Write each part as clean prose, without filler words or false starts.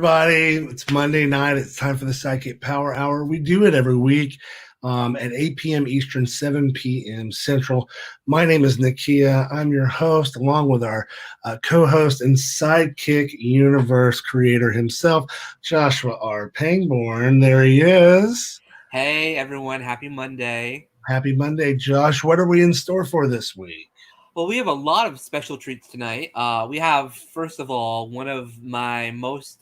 everybody. It's Monday night. It's time for the SideKick Power Hour. We do it every week at 8 p.m. Eastern, 7 p.m. Central. My name is Nakia. I'm your host, along with our co-host and SideKick universe creator himself, Joshua R. Pangborn. There he is. Hey, everyone. Happy Monday. Happy Monday, Josh. What are we in store for this week? Well, we have a lot of special treats tonight. We have, first of all, one of my most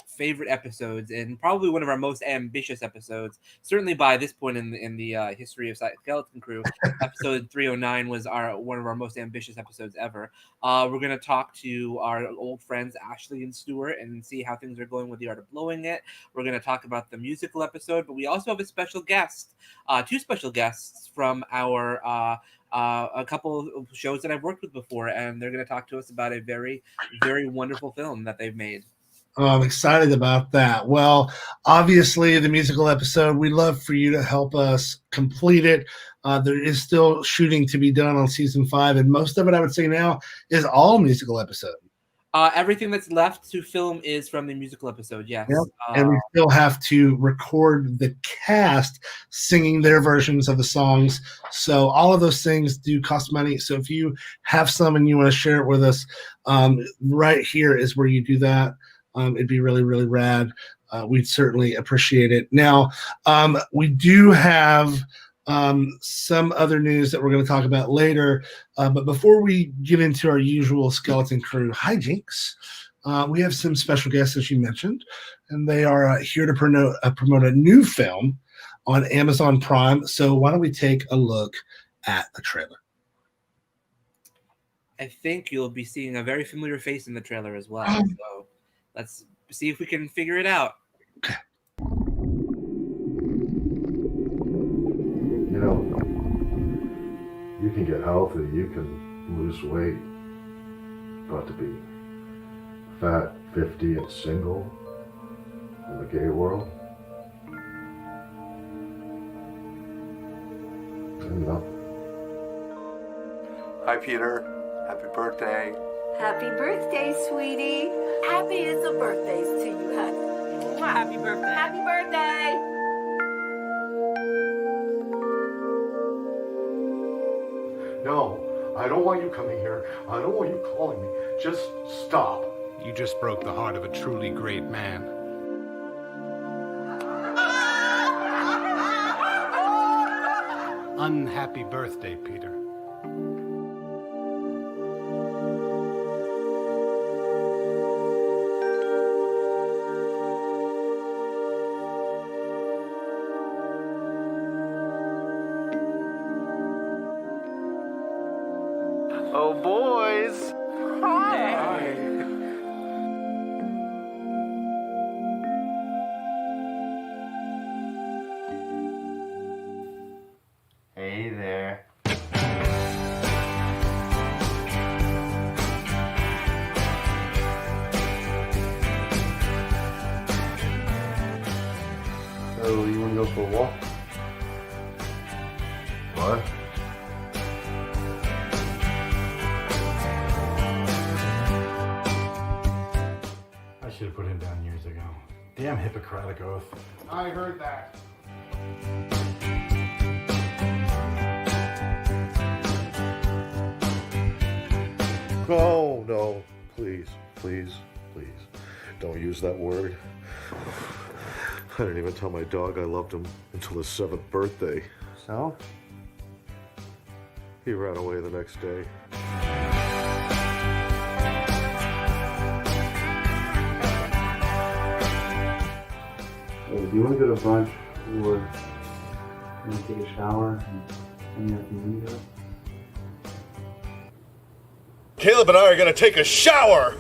favorite episodes, and probably one of our most ambitious episodes. Certainly by this point in the history of Skeleton Crew, episode 309 was one of our most ambitious episodes ever. We're going to talk to our old friends Ashley and Stuart and see how things are going with the art of blowing it. We're going to talk about the musical episode, but we also have a special guest, two special guests from our a couple of shows that I've worked with before, and they're going to talk to us about a very, very wonderful film that they've made. I'm excited about that. Well, obviously, the musical episode, we'd love for you to help us complete it. There is still shooting to be done on season 5, and most of it, I would say now, is all musical episode. Everything that's left to film is from the musical episode, yes. Yep. And we still have to record the cast singing their versions of the songs. So all of those things do cost money. So if you have some and you want to share it with us, right here is where you do that. It'd be really, really rad. We'd certainly appreciate it. Now, we do have some other news that we're going to talk about later. But before we get into our usual Skeleton Crew hijinks, we have some special guests, as you mentioned, and they are here to promote a new film on Amazon Prime. So why don't we take a look at the trailer? I think you'll be seeing a very familiar face in the trailer as well. So let's see if we can figure it out. Okay. You know, you can get healthy, you can lose weight, but to be fat, 50, and single in the gay world, and nothing. Hi, Peter. Happy birthday. Happy birthday, sweetie. Happiest of birthdays to you, honey. Happy birthday. Happy birthday. No, I don't want you coming here. I don't want you calling me. Just stop. You just broke the heart of a truly great man. Unhappy birthday, Peter. Oh, boys. Hi. Hey there. So, you want to go for a walk? What? I should have put him down years ago. Damn Hippocratic oath. I heard that. Oh, no. Please, please, please. Don't use that word. I didn't even tell my dog I loved him until his 7th birthday. So? He ran away the next day. Hey, do you want to go to brunch or you want to take a shower and you have to do it? Caleb and I are going to take a shower!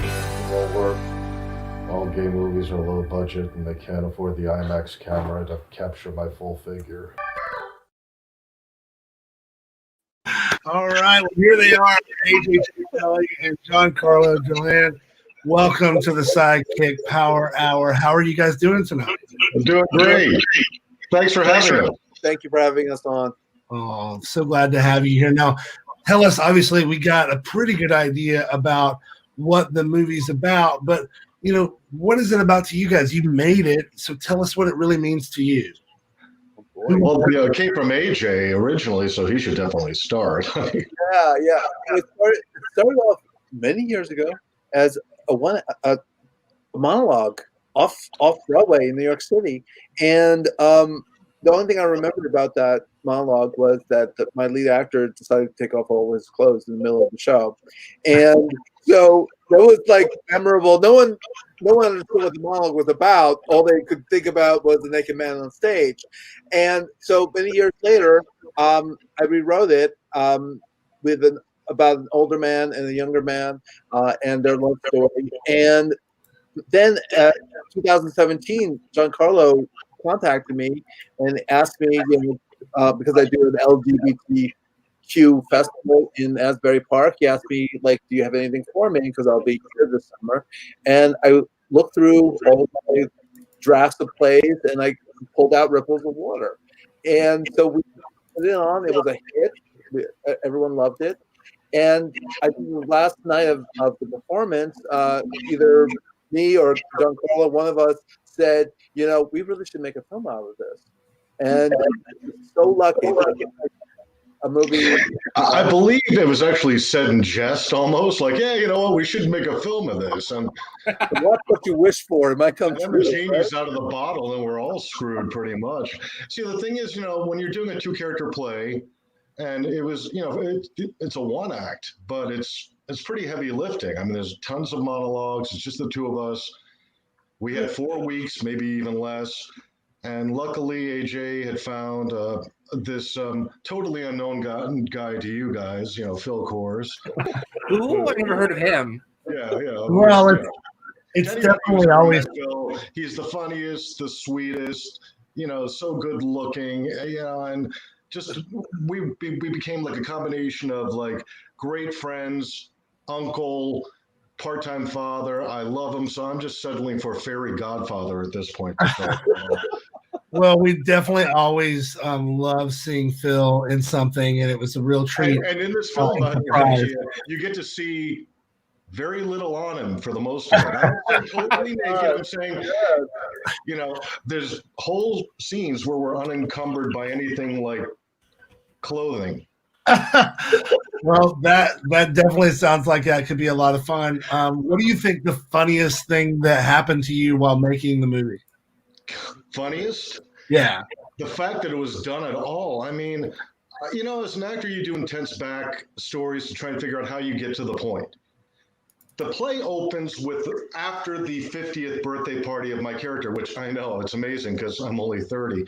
It won't work. All gay movies are low budget and they can't afford the IMAX camera to capture my full figure. All right, well, here they are, AJ Ciccotelli and Carlo, Durland. Welcome to the SideKick Power Hour. How are you guys doing tonight? I'm doing great. Thanks for having us. Thank you for having us on. Oh, so glad to have you here. Now, tell us, obviously, we got a pretty good idea about what the movie's about, but, what is it about to you guys? You made it, so tell us what it really means to you. Well, it came from AJ originally, so he should definitely start. Yeah. It started off many years ago as a monologue off Broadway in New York City, and the only thing I remembered about that monologue was that my lead actor decided to take off all his clothes in the middle of the show, and so that was like memorable. No one understood what the monologue was about. All they could think about was the naked man on stage, and so many years later, I rewrote it with about an older man and a younger man and their love story, and then 2017, Carlo contacted me and asked me, because I do an LGBTQ festival in Asbury Park, he asked me, do you have anything for me? Because I'll be here this summer. And I looked through all of my drafts of plays, and I pulled out Ripples of Water. And so we put it on. It was a hit. Everyone loved it. And I think the last night of the performance, either me or Carlo, one of us said, we really should make a film out of this. And I'm so lucky. A movie. I believe it was actually said in jest, almost like, yeah, you know what, we should make a film of this. And what you wish for, it might come true. Genie's out of the bottle, and we're all screwed pretty much. See, the thing is, when you're doing a 2-character play, and it was, it's a 1-act, but it's pretty heavy lifting. I mean, there's tons of monologues. It's just the two of us. We had 4 weeks, maybe even less. And luckily, AJ had found this totally unknown guy to you guys, Phil Korz. Ooh, I've never heard of him. Yeah. Well, it's definitely always. Phil. He's the funniest, the sweetest, so good looking, and just we became like a combination of like great friends, uncle, part-time father. I love him, so I'm just settling for fairy godfather at this point. Well, we definitely always love seeing Phil in something, and it was a real treat. And in this film, you get to see very little on him for the most part. I'm not saying totally naked. I'm saying, there's whole scenes where we're unencumbered by anything like clothing. Well, that definitely sounds like that could be a lot of fun. What do you think the funniest thing that happened to you while making the movie? Funniest? Yeah. The fact that it was done at all. I mean, as an actor, you do intense back stories to try and figure out how you get to the point. The play opens with after the 50th birthday party of my character, which I know it's amazing because I'm only 30.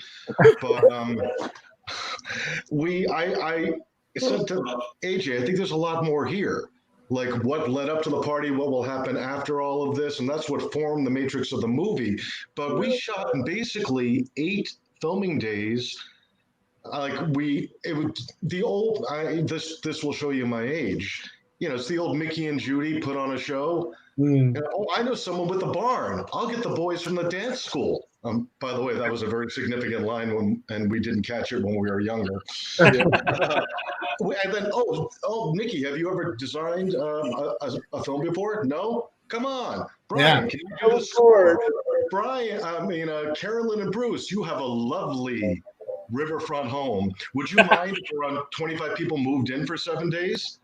But I said to AJ, I think there's a lot more here. Like what led up to the party, what will happen after all of this, and that's what formed the matrix of the movie. But we shot in basically 8 filming days. This will show you my age. It's the old Mickey and Judy put on a show. And, I know someone with a barn. I'll get the boys from the dance school. By the way, that was a very significant line and we didn't catch it when we were younger. And then, Nikki, have you ever designed a film before? No? Come on. Brian, can you do this? Brian, Carolyn and Bruce, you have a lovely riverfront home. Would you mind if around 25 people moved in for 7 days?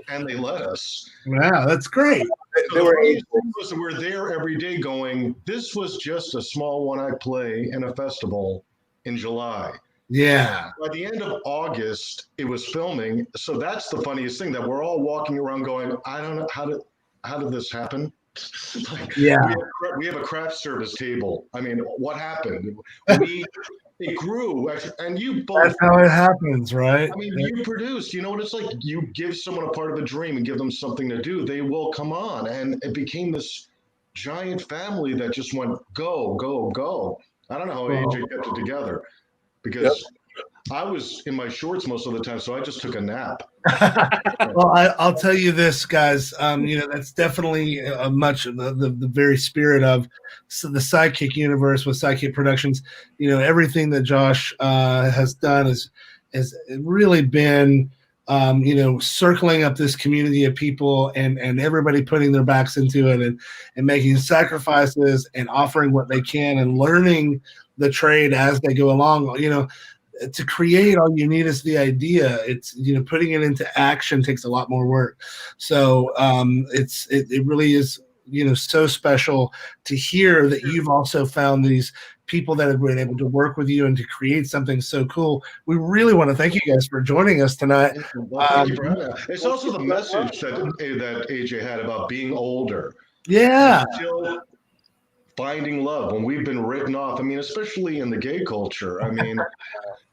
And they let us. Wow, that's great. We're there every day going, this was just a small 1-act play in a festival in July. Yeah. By the end of August, it was filming. So that's the funniest thing, that we're all walking around going, I don't know, how did this happen? We have a craft service table. I mean, what happened? It grew, and you both. That's how it happens, right? I mean, you produced. You know what it's like? You give someone a part of a dream and give them something to do. They will come on, and it became this giant family that just went go, go, go. I don't know how AJ kept it together, because I was in my shorts most of the time, so I just took a nap. Well, I'll tell you this, guys. That's definitely much of the very spirit of the SideKick universe with SideKick Productions. Everything that Josh has done has really been circling up this community of people and everybody putting their backs into it and making sacrifices and offering what they can and learning the trade as they go along. To create, all you need is the idea. It's putting it into action takes a lot more work. So it really is so special to hear that you've also found these people that have been able to work with you and to create something so cool. We really want to thank you guys for joining us tonight. Thank you for having us. It's also the message that AJ had about being older. Yeah. Still finding love when we've been written off. I mean, especially in the gay culture. I mean,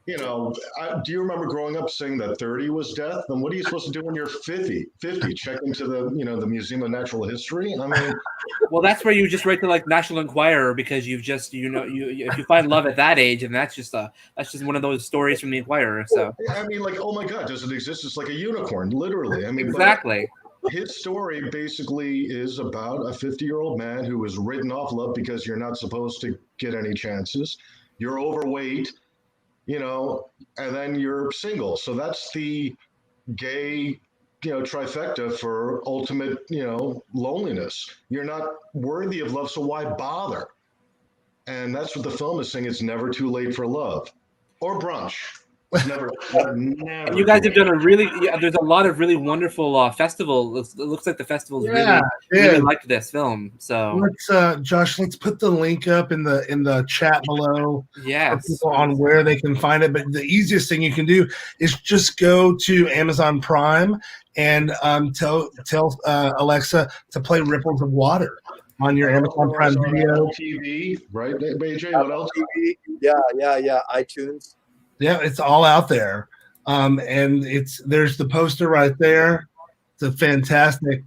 do you remember growing up saying that 30 was death? And what are you supposed to do when you're 50? Check into the Museum of Natural History? I mean, well, that's where you just write to like National Enquirer, because you've just if you find love at that age, and that's just one of those stories from the Enquirer. So I mean, like, oh my God, does it exist? It's like a unicorn, literally. I mean, exactly. His story basically is about a 50-year-old man who was written off love because you're not supposed to get any chances. You're overweight, and then you're single. So that's the gay, trifecta for ultimate, loneliness. You're not worthy of love, so why bother? And that's what the film is saying. It's never too late for love or brunch. Never. And you guys have done there's a lot of really wonderful festivals. It looks like the festivals really liked this film. So Josh, let's put the link up in the chat below. Yes. For people on where they can find it. But the easiest thing you can do is just go to Amazon Prime and tell Alexa to play Ripples of Water on your Amazon Prime Video. TV, right, AJ? What else? TV. Yeah. iTunes. Yeah, it's all out there. And there's the poster right there. It's a fantastic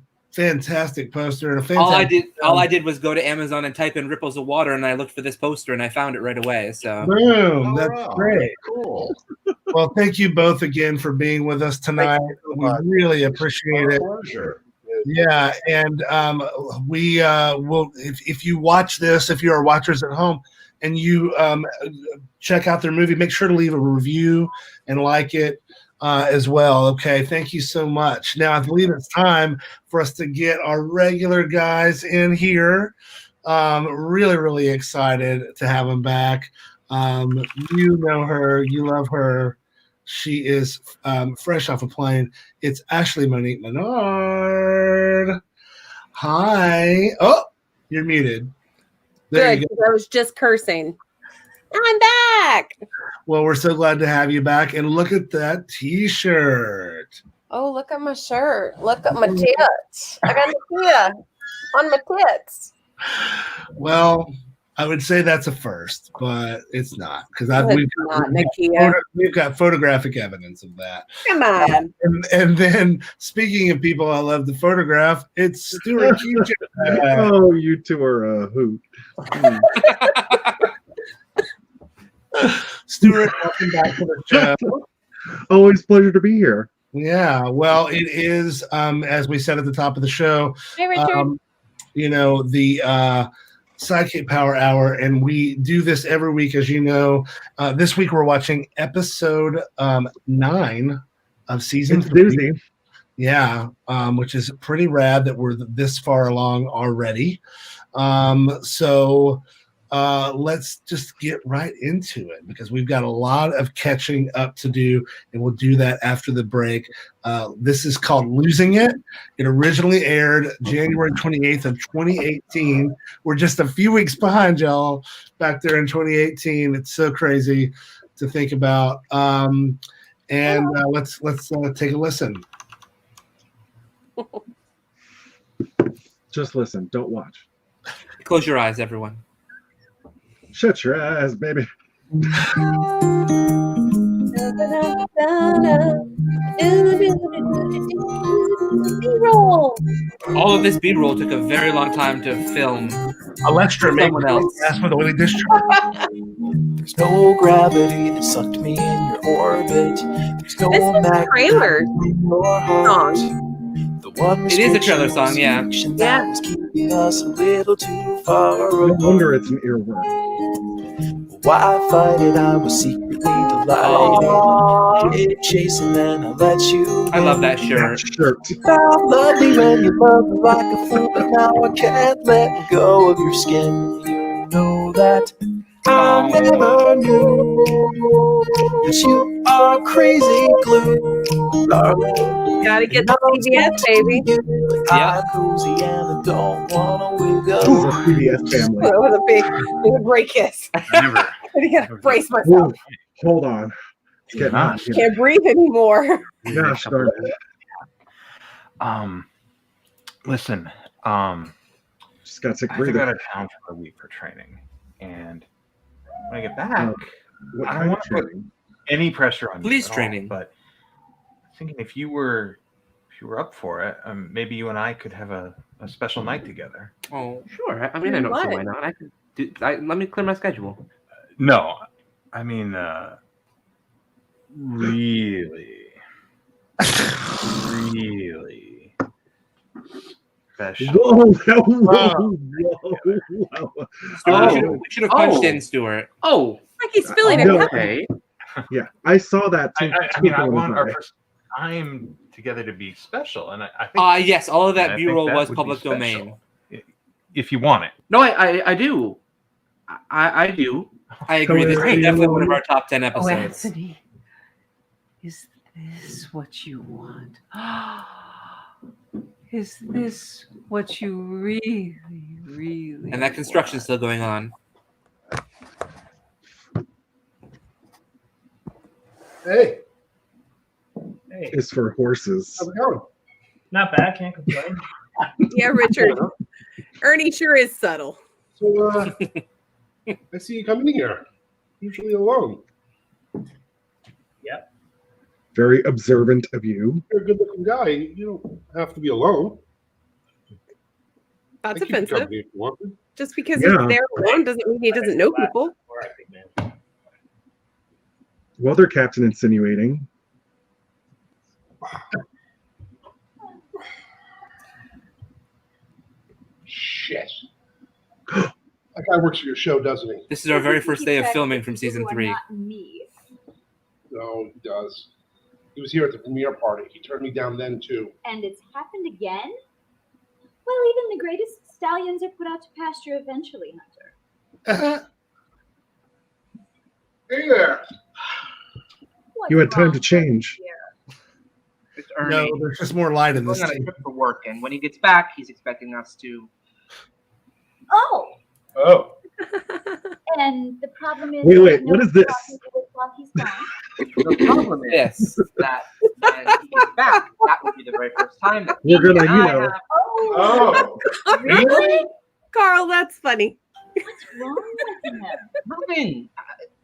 poster. And a fantastic all I did was go to Amazon and type in Ripples of Water, and I looked for this poster, and I found it right away. So boom, that's great. Cool. Well, thank you both again for being with us tonight. We really appreciate it. Pleasure. Yeah, and we will, if you watch this, if you are watchers at home, and you check out their movie, make sure to leave a review and like it as well. Okay, thank you so much. Now, I believe it's time for us to get our regular guys in here. Really, really excited to have them back. You know her, you love her. She is fresh off a plane. It's Ashley Monique Menard. Hi. Oh, you're muted. Good, because I was just cursing. I'm back. Well, we're so glad to have you back. And look at that T-shirt. Oh, look at my shirt. Look at my tits. I got Nakia on my tits. Well, I would say that's a first, but it's not, because we've got photographic evidence of that. Come on. And then, speaking of people I love to photograph, it's Stuart Kiczek. Oh, you two are a hoot. Stuart, welcome back to the show. Always a pleasure to be here. Yeah, well, it is, as we said at the top of the show, hey, Richard. The SideKick Power Hour, and we do this every week, as you know. This week we're watching episode 9 of season 3. Yeah, which is pretty rad that we're this far along already. So let's just get right into it, because we've got a lot of catching up to do, and we'll do that after the break. This is called Losing It. It originally aired January 28th of 2018. We're just a few weeks behind y'all back there in 2018. It's so crazy to think about. Let's take a listen. Just listen. Don't watch. Close your eyes, everyone. Shut your eyes, baby. B-roll. All of this B-roll took a very long time to film. Electra made someone else. That's with oily discharge. There's no gravity that sucked me in your orbit. There's no this is Kramer song. It is a trailer song, yeah. That was keeping us a little too far away. No wonder it's an earworm. Why fight it? I was secretly delighted. Chasing, then I let you. I love that shirt. Felt lovely when you loved me like a fool, but now I can't let go of your skin. You know that I never knew that you are crazy glue, darling. Gotta get the CBS, baby. I'm cozy and I don't wanna wiggle. This is a CBS family. With a great kiss. I gotta brace myself. Whoa, hold on. It's getting hot. Can't breathe anymore. Gosh darn it. Listen, just got to I have to go to town for a week for training, and when I get back, I don't want to put any pressure on Police you at training. all, but I'm thinking if you were up for it, maybe you and I could have a special night together. Oh, sure. I mean, I don't see why not. I could do. Let me clear my schedule. No, I mean, really special. Whoa. Stuart, we should have punched in, Stuart. Oh, like he's filling a cup. Yeah, I saw that too. I mean, I want our first time together to be special, and I think. Yes, all of that I B-roll think that was would be public special. domain. If you want it. No, I do. I do. I agree. This is definitely one of our top 10 episodes. Anthony, is this what you want? Is this what you really, really And that construction's still going on. Hey. Is for horses. How's it going? Not bad, can't complain. Yeah, Richard. Ernie sure is subtle. So, I see you coming here. Usually alone. Yep. Very observant of you. You're a good-looking guy. You don't have to be alone. That's I keep offensive. company if you want me. Just because Yeah. he's there alone doesn't mean he doesn't know people. Well, they're Captain insinuating. Shit. That guy works for your show, doesn't he? This is our very first day of filming from season 3. No, he does. He was here at the premiere party. He turned me down then, too. And it's happened again? Well, even the greatest stallions are put out to pasture eventually, Hunter. Hey there. You had time to change. It's Ernie. No, there's just more light in He's this going on a tape. trip for work, and when he gets back, he's expecting us to. Oh, Oh. and the problem is. Wait, what is this? While he's gone. The problem is that when he gets back, that would be the very first time that We're gonna, he and I you know. have- Oh. Really? Carl, that's funny. What's wrong with him? Nothing.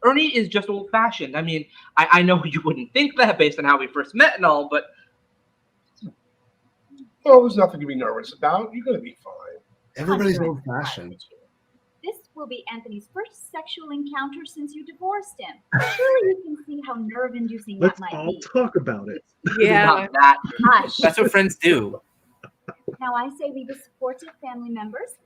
Ernie is just old-fashioned. I mean, I know you wouldn't think that based on how we first met and all, but Oh, there's nothing to be nervous about. You're going to be fine. Everybody's old-fashioned. This will be Anthony's first sexual encounter since you divorced him. Surely you can see how nerve-inducing Let's that might all be. talk about it. Yeah. not that. Hush. That's what friends do. Now I say we be supportive family members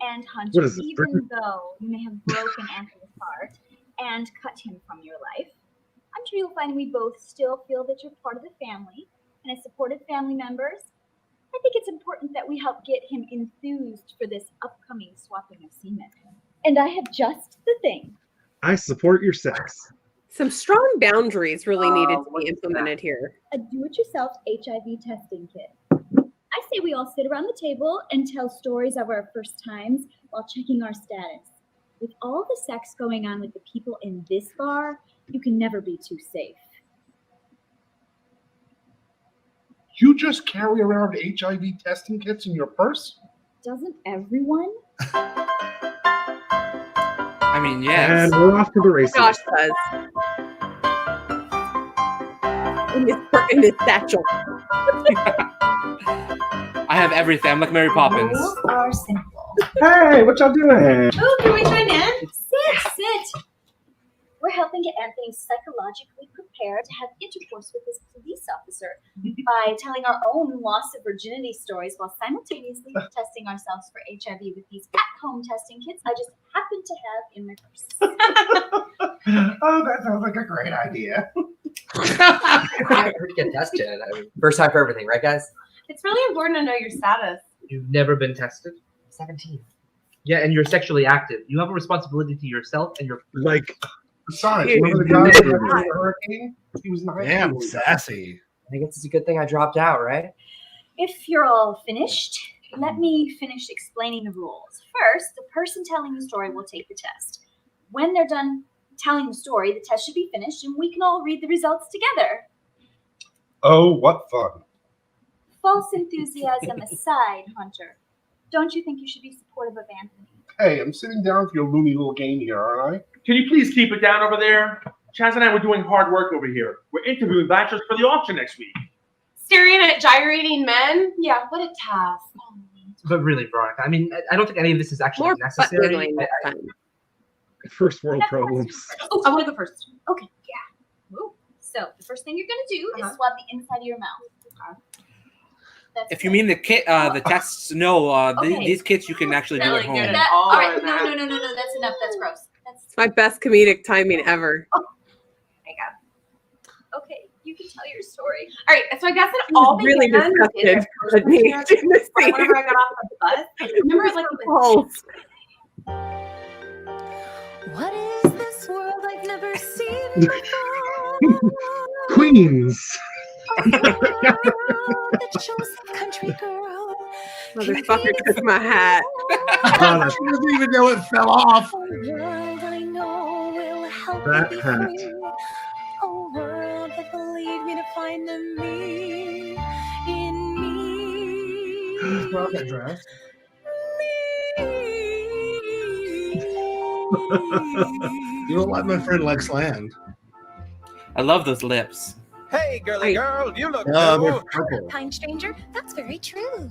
and What Hunter, is this, even Brittany? though you may have broken Anthony's heart and cut him from your life, I'm sure you'll find we both still feel that you're part of the family, and as supportive family members, I think it's important that we help get him enthused for this upcoming swapping of semen. And I have just the thing. I support your sex. Some strong boundaries really needed to be implemented here. A do-it-yourself HIV testing kit. I say we all sit around the table and tell stories of our first times while checking our status. With all the sex going on with the people in this bar, you can never be too safe. You just carry around HIV testing kits in your purse? Doesn't everyone? I mean, yes. And we're off to the races. Josh does. In his satchel. I have everything. I'm like Mary Poppins. Rules are simple. Hey, what y'all doing? Oh, can we join in? Sit. We're helping get Anthony psychologically prepared to have intercourse with his police officer by telling our own loss of virginity stories while simultaneously testing ourselves for HIV with these at-home testing kits I just happened to have in my purse. Oh, that sounds like a great idea. I heard you get tested. I mean, first time for everything, right, guys? It's really important to know your status. You've never been tested? 17. Yeah, and you're sexually active. You have a responsibility to yourself and your Like, besides, remember the guy that got in the hurricane? He was 19. Damn, sassy. I guess it's a good thing I dropped out, right? If you're all finished, let me finish explaining the rules. First, the person telling the story will take the test. When they're done telling the story, the test should be finished and we can all read the results together. Oh, what fun. False enthusiasm aside, Hunter, don't you think you should be supportive of Anthony? Hey, I'm sitting down for your loony little game here, aren't I? Can you please keep it down over there? Chaz and I were doing hard work over here. We're interviewing bachelors for the auction next week. Staring at gyrating men? Yeah, what a task. But really, Veronica, I mean, I don't think any of this is actually More necessary. butt-wiggling next time. First world problems. Oh, I want to go first. Okay, yeah. Ooh. So the first thing you're going to do is swab the inside of your mouth. If you mean the kit, the tests, no. Okay. These kits you can actually do at home. All right, no, that's enough. That's gross. It's my best comedic timing ever. I got. Okay, you can tell your story. All right, so I guess it all really began disgusted with me doing this thing. whenever I got off the bus. Remember, like Pulse. What is this world I've never seen before? Queens. The chosen country girl. Motherfucker took my hat. I didn't even know it fell off. A world I know will help That me be hat. free. A world that will lead me to find the me in me. Love that dress. You don't like my friend Lex Land. I love those lips. Hey, girly girl, you look They're new. purple. Kind stranger, that's very true.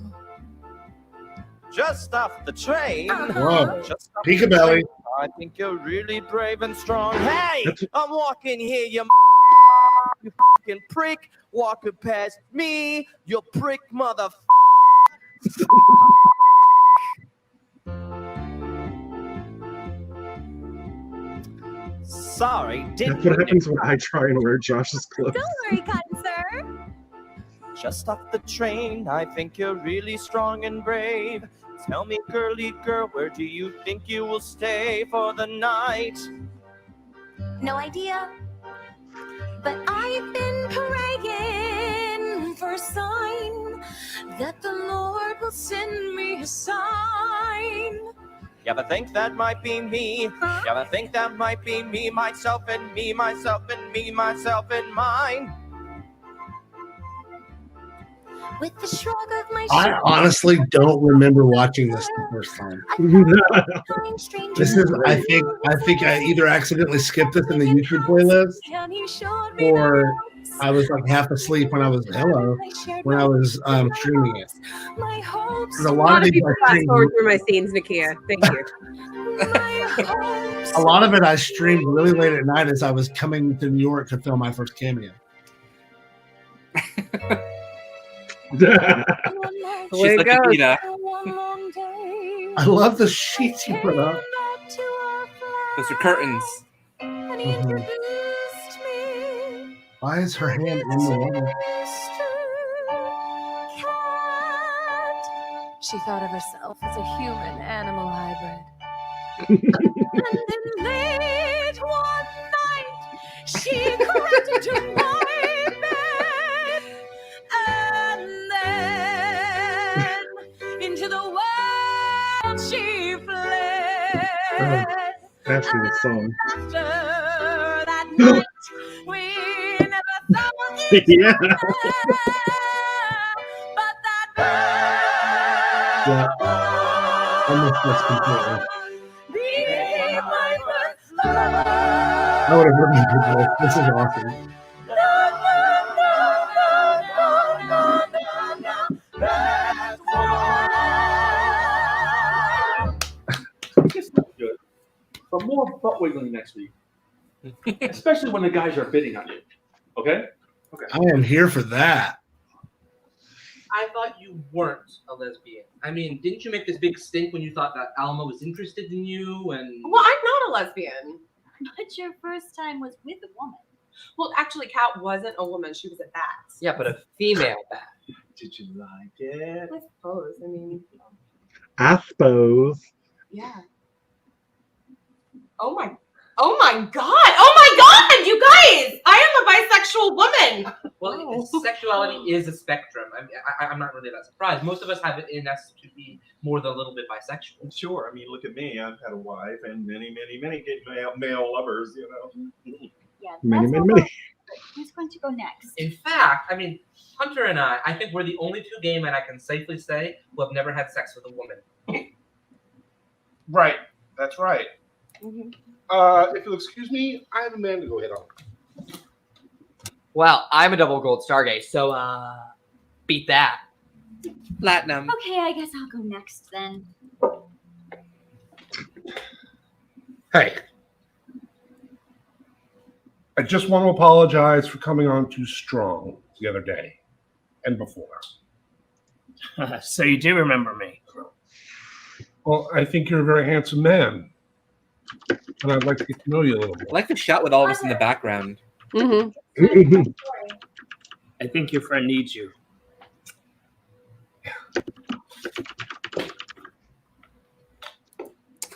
Just off the train. Whoa. Just off Peek the a belly. train. I think you're really brave and strong. Hey, I'm walking here, you fucking prick. Walking past me, you prick mother. Sorry, That's what happens when I try and wear Josh's clothes. Don't worry, kind sir. Just off the train, I think you're really strong and brave. Tell me, girly girl, where do you think you will stay for the night? No idea. But I've been praying for a sign that the Lord will send me a sign. You ever think that might be me? You ever think that might be me, myself and me, myself and me, myself and mine? With the shrug of my I honestly don't remember watching this the first time. This is, I think I either accidentally skipped this in the YouTube playlist, or I was like half asleep when I was when I was streaming it. There's a lot of these I fast streamed, forward through my scenes, Nakia. Thank you. a lot of it I streamed really late at night as I was coming to New York to film my first cameo. She's like Akita. I love the sheets you put up. Those are curtains. Mhm. Why is her hand in the water? She thought of herself as a human-animal hybrid. And then late one night, she crept into my bed, and then into the world she fled. That's the song. After that night, we never thought Yeah. but that Yeah. Almost missed completely. I would have remembered this. This is awesome. It's not good. But more butt wiggling next week. Especially when the guys are bidding on you. Okay? Okay. I am here for that. I thought you weren't a lesbian. I mean, didn't you make this big stink when you thought that Alma was interested in you? And Well, I'm not a lesbian. But your first time was with a woman. Well, actually, Kat wasn't a woman. She was a bat. Yeah, but a female bat. Did you like it? I suppose. I mean, I suppose. yeah. Oh my God! Oh my God! You guys! I am a bisexual woman! well, sexuality is a spectrum. I'm not really that surprised. Most of us have it in us to be more than a little bit bisexual. Sure. I mean, look at me. I've had a wife and many male lovers, you know. Yeah, Many, that's many, all many. right. Who's going to go next? In fact, I mean, Hunter and I think we're the only two gay men I can safely say who have never had sex with a woman. Right. That's right. Mm-hmm. If you'll excuse me, I have a man to go hit on. Well, I'm a double gold star gay, so beat that. Platinum. Okay, I guess I'll go next then. Hey. I just want to apologize for coming on too strong the other day and before. So you do remember me? Well, I think you're a very handsome man. And I'd like to get to know you a little I bit. like the shot with all of us in the background. Mm-hmm. I think your friend needs you.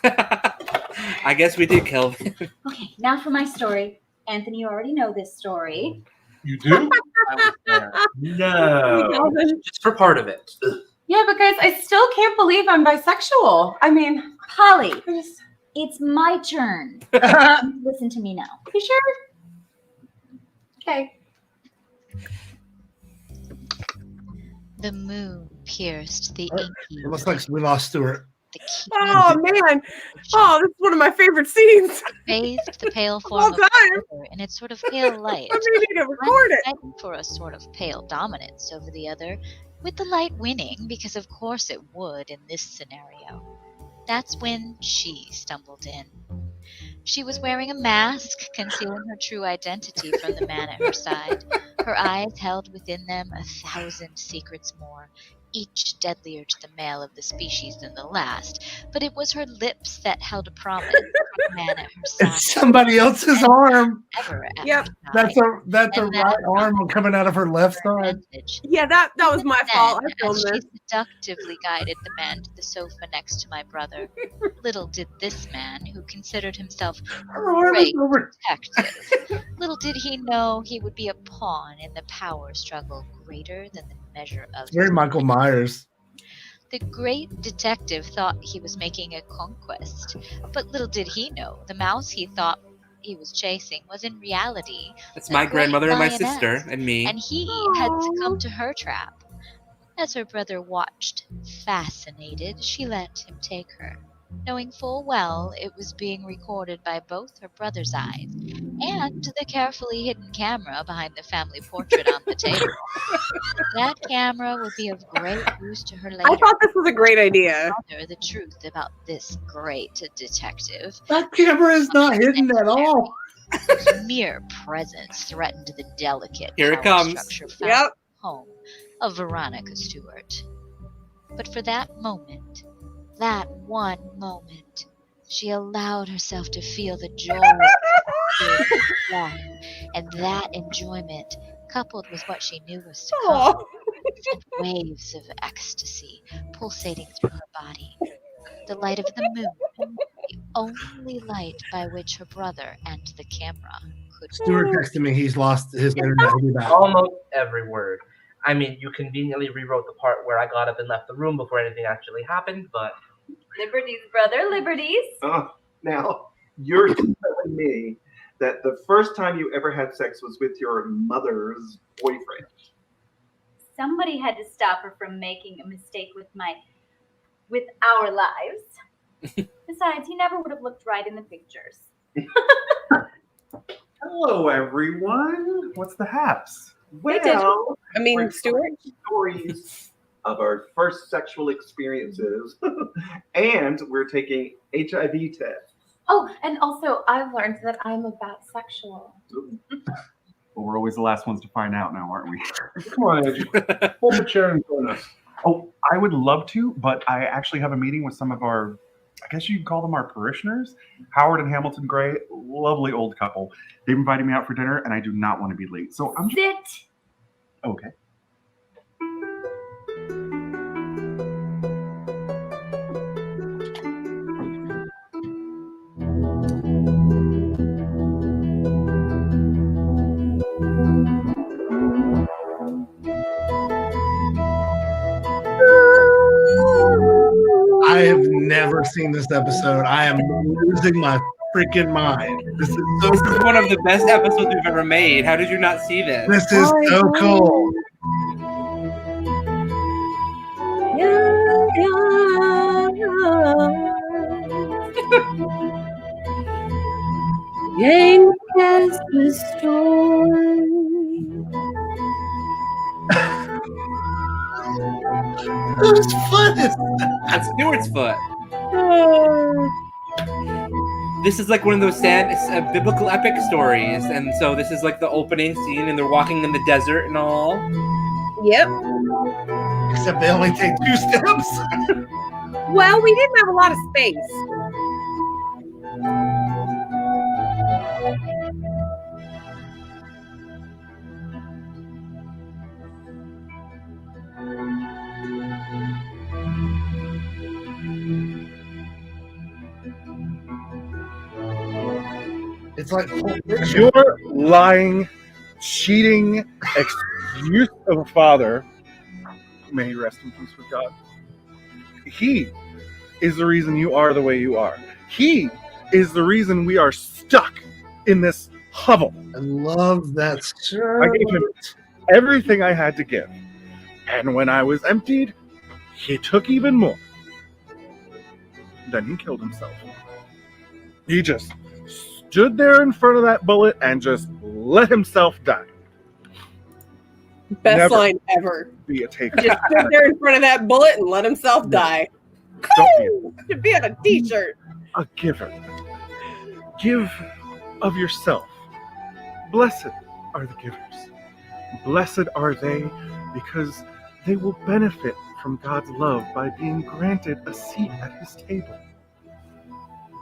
I guess we did, Kelvin. Okay, now for my story. Anthony, you already know this story. You do? No. Just for part of it. Yeah, but guys, I still can't believe I'm bisexual. I mean, Holly, it's my turn. Listen to me now. You sure? Okay. The moon pierced the inky. It looks like we lost Stuart. Oh man! Oh, this is one of my favorite scenes. Bathed the pale All form of time. the river in its sort of pale light. I need to record it. Fighting for a sort of pale dominance over the other, with the light winning, because of course it would in this scenario. That's when she stumbled in. She was wearing a mask, concealing her true identity from the man at her side. Her eyes held within them 1,000 secrets more, each deadlier to the male of the species than the last. But it was her lips that held a promise to the man at her side. It's somebody else's arm. Ever at Yep. her side. That's a And that right arm coming out of her left side. advantage. Yeah, that was my fault. I Then, filmed as she this. seductively guided the man to the sofa next to my brother, little did this man, who considered himself Her arm is great over. detective, little did he know he would be a pawn in the power struggle greater than the measure of It's very Michael Myers. the great detective thought he was making a conquest, but little did he know the mouse he thought he was chasing was in reality That's a my great grandmother and my lioness, sister and me. and he had succumbed to her trap. As her brother watched, fascinated, she let him take her, knowing full well it was being recorded by both her brother's eyes and the carefully hidden camera behind the family portrait on the table. That camera would be of great use to her later. I thought this was a great idea. Tell her the truth about this great detective. That camera is not hidden at all. Whose mere presence threatened the delicate Here it power comes. structure found Yep. at home of Veronica Stuart. But for that moment, that one moment, she allowed herself to feel the joy of life, and that enjoyment, coupled with what she knew was to come, sent waves of ecstasy pulsating through her body. The light of the moon, the only light by which her brother and the camera could. Stuart texted me he's lost his internet. He'll be back. Almost every word. I mean, you conveniently rewrote the part where I got up and left the room before anything actually happened, but Liberties, brother, liberties. Oh, now you're telling me that the first time you ever had sex was with your mother's boyfriend. Somebody had to stop her from making a mistake with our lives. Besides, he never would have looked right in the pictures. Hello, everyone. What's the haps? Hey, did you- Well, I mean, we're Stuart. stories of our first sexual experiences, and we're taking HIV tests. Oh, and also I've learned that I'm a bisexual. But we're always the last ones to find out now, aren't we? Come on, Angie. Pull up a chair and join us. Oh, I would love to, but I actually have a meeting with some of our, I guess you could call them our parishioners, Howard and Hamilton Gray, lovely old couple. They've invited me out for dinner, and I do not want to be late. So I'm Sit. okay. I have never seen this episode. I am losing my freaking mind. This is one of the best episodes we've ever made. How did you not see this? This is so cool. Yank as the storm. Whose foot is that? That's Stuart's foot. This is like one of those biblical epic stories, and so this is like the opening scene, and they're walking in the desert and all. Yep. Except they only take 2 steps. Well, we didn't have a lot of space. It's like Your lying, cheating excuse of a father, may he rest in peace with God. He is the reason you are the way you are. He is the reason we are stuck in this hovel. I love that. I gave him everything I had to give. And when I was emptied, he took even more. Then he killed himself. He just stood there in front of that bullet and just let himself die. Best Never line ever. Be a taker. Just stood there in front of that bullet and let himself die. Don't Should be on a t-shirt. a giver. Give of yourself. Blessed are the givers. Blessed are they because they will benefit from God's love by being granted a seat at his table.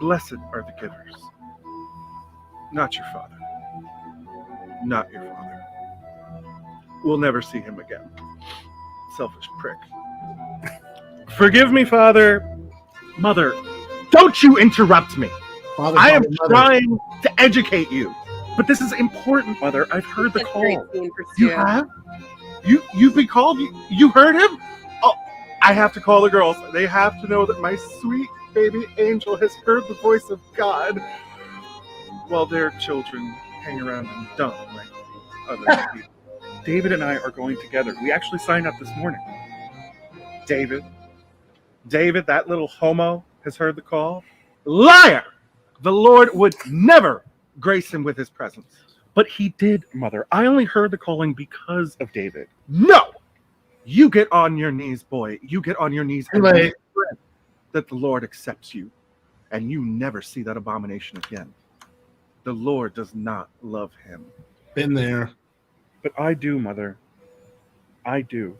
Blessed are the givers. Not your father. Not your father. We'll never see him again. Selfish prick. Forgive me, Father. Mother, don't you interrupt me. Father, I am Mother. trying to educate you. But this is important, Mother. I've heard the call. You have? You've been called? You heard him? Oh, I have to call the girls. They have to know that my sweet baby angel has heard the voice of God while their children hang around and dumb like other people. David and I are going together. We actually signed up this morning. David, that little homo has heard the call. Liar! The Lord would never grace him with his presence. But he did, Mother. I only heard the calling because of David. No! You get on your knees, boy. You get on your knees and pray that the Lord accepts you. And you never see that abomination again. The Lord does not love him. Been there. But I do, Mother. I do.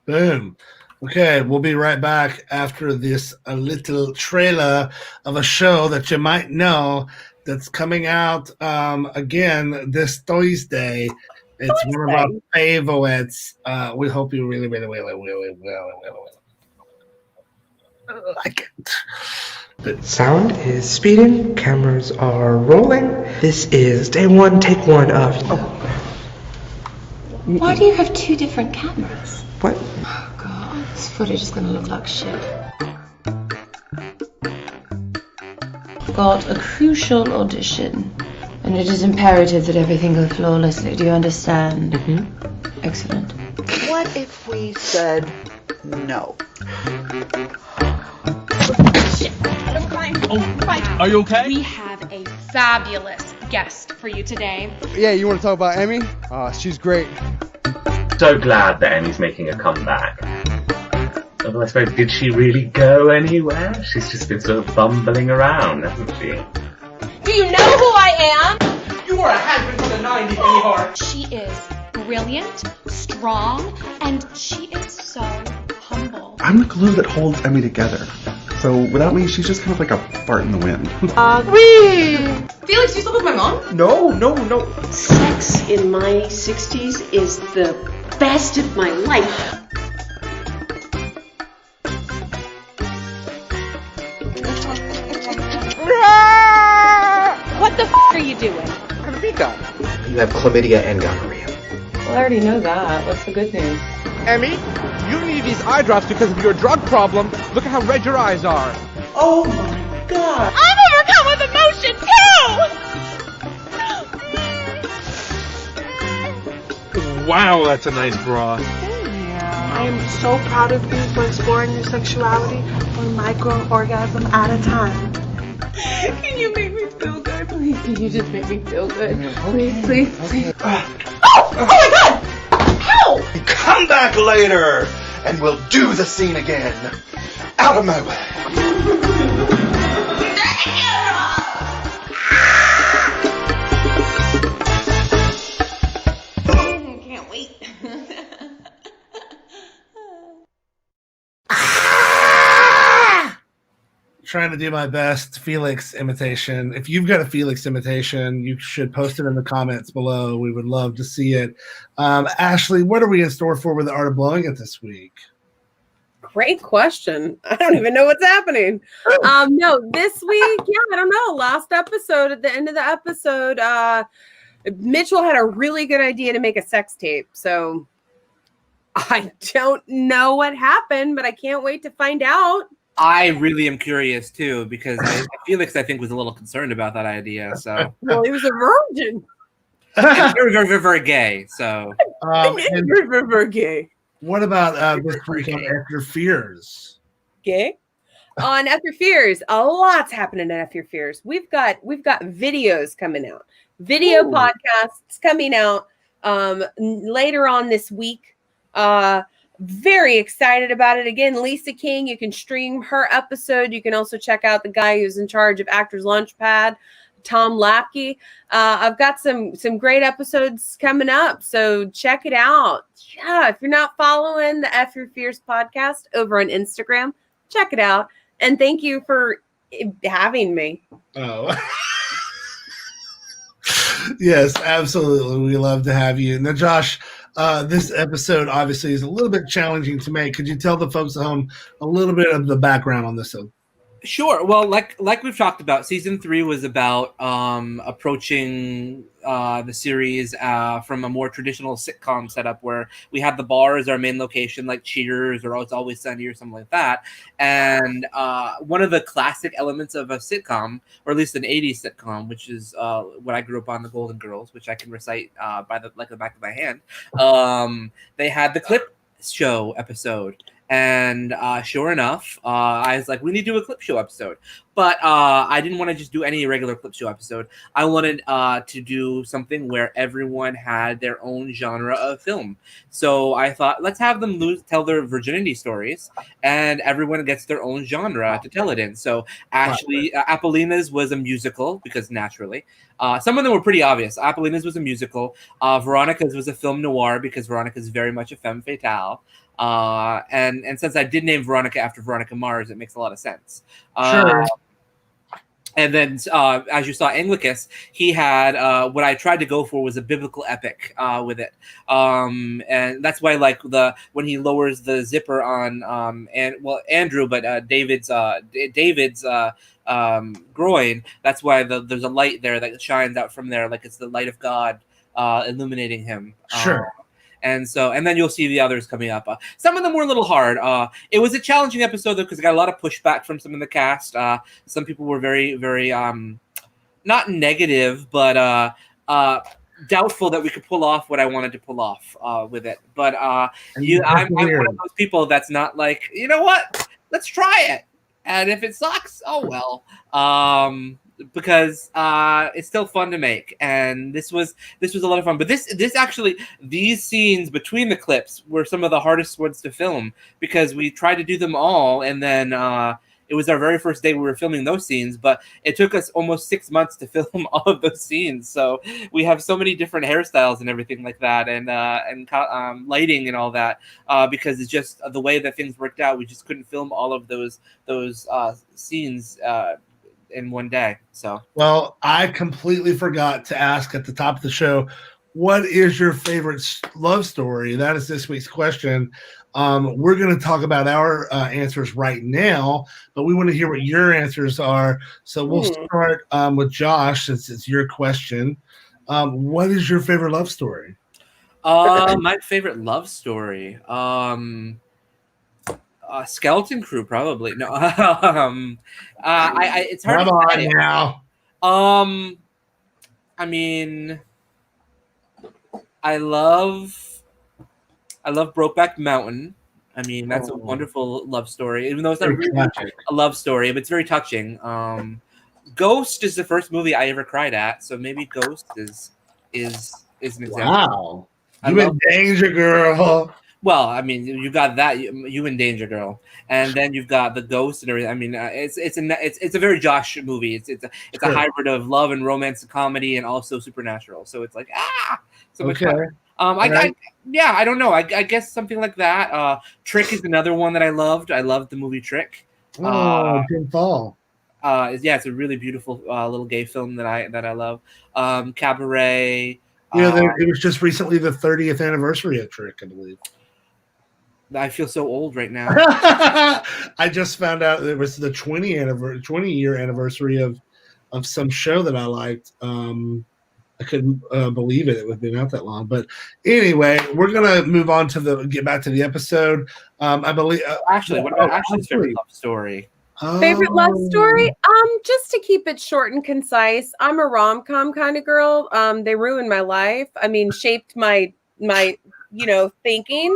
Boom. Okay, we'll be right back after this a little trailer of a show that you might know that's coming out again this Thursday. It's one of our favorites. We hope you really like it. The sound is speeding, cameras are rolling. This is day 1, take 1 of. Why do you have 2 different cameras? What? Oh god, this footage is gonna look like shit. I've got a crucial audition, and it is imperative that everything go flawlessly. Do you understand? Mm-hmm. Excellent. What if we said no? Are you okay? We have a fabulous guest for you today. Yeah, you want to talk about Emmy? She's great. So glad that Emmy's making a comeback. Although I suppose, did she really go anywhere? She's just been sort of bumbling around, hasn't she? Do you know who I am? You You're a has-been from the 90s, Menard. She is brilliant, strong, and she is so humble. I'm the glue that holds Emmy together. So without me, she's just kind of like a fart in the wind. Felix, you slept with my mom? No. Sex in my 60s is the best of my life. What the are you doing? You have chlamydia and gonorrhea. Well, I already know that. What's the good news? Emmy, you need these eye drops because of your drug problem. Look at how red your eyes are. Oh my god. I'm overcome with emotion too! Wow, that's a nice bra. I am so proud of you for exploring your sexuality one micro-orgasm at a time. Can you make me feel good? Please, can you just make me feel good? Please. Oh my god! How? Come back later, and we'll do the scene again. Out of my way. Can't wait. Trying to do my best Felix imitation. If you've got a Felix imitation, you should post it in the comments below. We would love to see it. Ashley, what are we in store for with the Art of Blowing It this week? Great question. I don't even know what's happening. No, this week, I don't know. Last episode, at the end of the episode, Mitchell had a really good idea to make a sex tape. So I don't know what happened, but I can't wait to find out. I really am curious too, because Felix, I think, was a little concerned about that idea. So, well, he was a virgin. very, very, very, very gay. So, very gay. What about this week on After Fears? Gay. On After Fears, a lot's happening at After Fears. We've got videos coming out, video podcasts coming out later on this week. Very excited about it. Again, Lisa King, you can stream her episode. You can also check out the guy who's in charge of Actors Launchpad, Tom Lapke. I've got some great episodes coming up, so check it out. Yeah, if you're not following the F Your Fears podcast over on Instagram, check it out. And thank you for having me. Oh. Yes, absolutely. We love to have you. Now, Josh, this episode obviously is a little bit challenging to make. Could you tell the folks at home a little bit of the background on this? Sure. Well, like we've talked about, season 3 was about approaching the series from a more traditional sitcom setup where we had the bar as our main location, like Cheers or It's Always Sunny or something like that. And one of the classic elements of a sitcom, or at least an 80s sitcom, which is what I grew up on, The Golden Girls, which I can recite by the back of my hand. They had the clip show episode. And sure enough, I was like, we need to do a clip show episode. But I didn't want to just do any regular clip show episode. I wanted to do something where everyone had their own genre of film. So I thought, let's have them tell their virginity stories, and everyone gets their own genre to tell it in. So actually, Apollina's was a musical, because naturally. Some of them were pretty obvious. Apollina's was a musical. Veronica's was a film noir, because Veronica's very much a femme fatale. And since I did name Veronica after Veronica Mars, it makes a lot of sense. Sure. And then, as you saw, Anglicus, he had what I tried to go for was a biblical epic with it, and that's why, like, when he lowers the zipper on Andrew, but David's groin, that's why there's a light there that shines out from there, like it's the light of God illuminating him. Sure. And then you'll see the others coming up. Some of them were a little hard. It was a challenging episode, though, because I got a lot of pushback from some of the cast. Some people were very, very, not negative, but doubtful that we could pull off what I wanted to pull off with it. But I'm one of those people that's not like, you know what? Let's try it. And if it sucks, oh well. Because it's still fun to make, and this was a lot of fun. But this actually, these scenes between the clips were some of the hardest ones to film, because we tried to do them all, and then it was our very first day we were filming those scenes, but it took us almost 6 months to film all of those scenes. So we have so many different hairstyles and everything like that, and lighting and all that, because it's just the way that things worked out. We just couldn't film all of those scenes in one day. So, well, I completely forgot to ask at the top of the show, what is your favorite love story? That is this week's question. We're going to talk about our answers right now, but we want to hear what your answers are. So we'll start with Josh, since it's your question. What is your favorite love story? My favorite love story, Skeleton Crew, probably. No, it's hard Come to on say. now. I mean, I love Brokeback Mountain. I mean, that's a wonderful love story, even though it's not really a love story, but it's very touching. Ghost is the first movie I ever cried at, so maybe Ghost is an example. Wow, you in danger, girl. Well, I mean, you got that, you in danger, girl, and then you've got the Ghost and everything. I mean, it's a very Josh movie. It's a hybrid of love and romance and comedy, and also supernatural. So it's like so much fun. I don't know. I guess something like that. Trick is another one that I loved. I loved the movie Trick. Didn't fall. It's a really beautiful little gay film that I love. Cabaret. It was just recently the 30th anniversary of Trick, I believe. I feel so old right now. I just found out it was the 20-year anniversary of some show that I liked. I couldn't believe it had been out that long. But anyway, we're gonna move on to get back to the episode. I believe. What about Ashley's favorite love story? Favorite love story? Just to keep it short and concise, I'm a rom-com kind of girl. They ruined my life. I mean, shaped my thinking.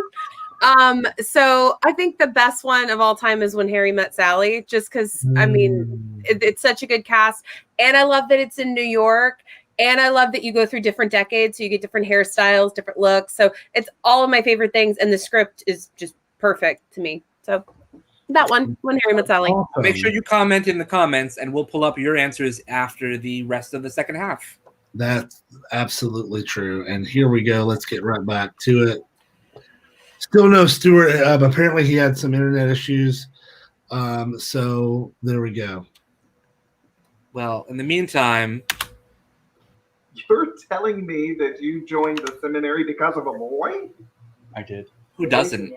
So I think the best one of all time is When Harry Met Sally, just because I mean it's such a good cast, and I love that it's in New York, and I love that you go through different decades, so you get different hairstyles, different looks. So it's all of my favorite things, and the script is just perfect to me. So that one, When Harry Met Sally. Awesome. Make sure you comment in the comments, and we'll pull up your answers after the rest of the second half. That's absolutely true. And here we go. Let's get right back to it. Still no Stuart. Apparently he had some internet issues. So there we go. Well, in the meantime, you're telling me that you joined the seminary because of a boy? I did. Who doesn't?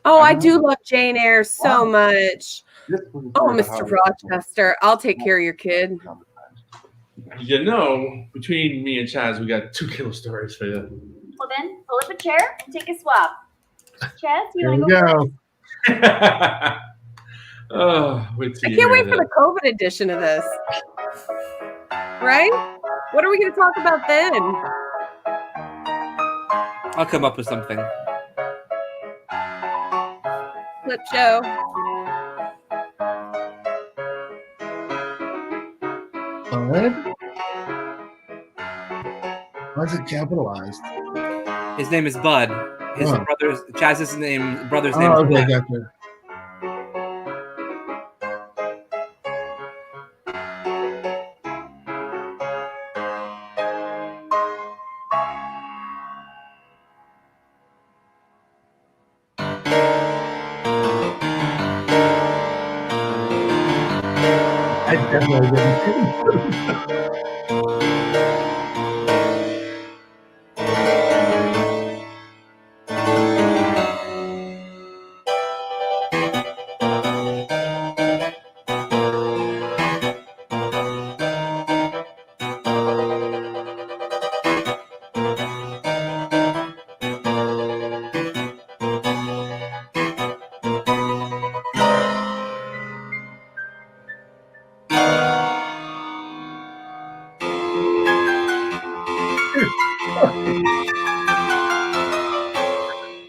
Oh, I do love Jane Eyre so much. Oh, Mr. Rochester, I'll take care of your kid. You know, between me and Chaz, we got 2 killer stories for you. Well then, pull up a chair and take a swap. Chaz, you Here want we to go go. first? Oh, I can't wait for the COVID edition of this. Right? What are we going to talk about then? I'll come up with something. Flip show. Bud? Why is it capitalized? His name is Bud. His Chaz's brother's name is Okay, Matt. gotcha. I definitely didn't.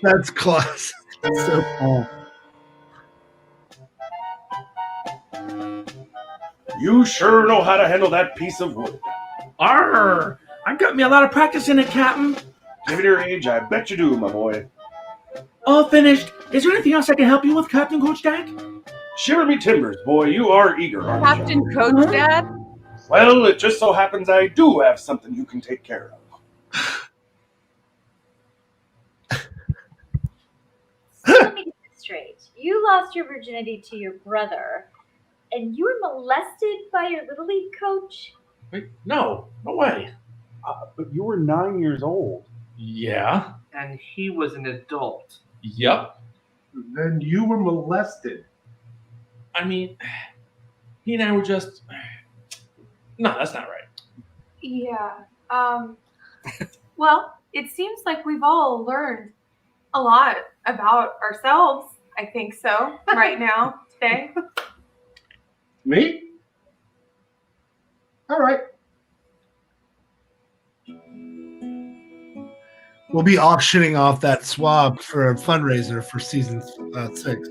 That's classic. That's so cool. You sure know how to handle that piece of wood. Arr! I got me a lot of practice in it, Captain. Given your age, I bet you do, my boy. All finished. Is there anything else I can help you with, Captain Coach Dak? Shiver me timbers, boy. You are eager, aren't you? Captain Coach Dad? Well, it just so happens I do have something you can take care of. So let me get this straight. You lost your virginity to your brother, and you were molested by your Little League coach? Wait, no way. But you were 9 years old. Yeah. And he was an adult. Yep. Then you were molested. I mean, he and I were just. No, that's not right. Yeah. Well, it seems like we've all learned a lot about ourselves. I think so. Right now, today. Me? All right. We'll be auctioning off that swab for a fundraiser for season 6.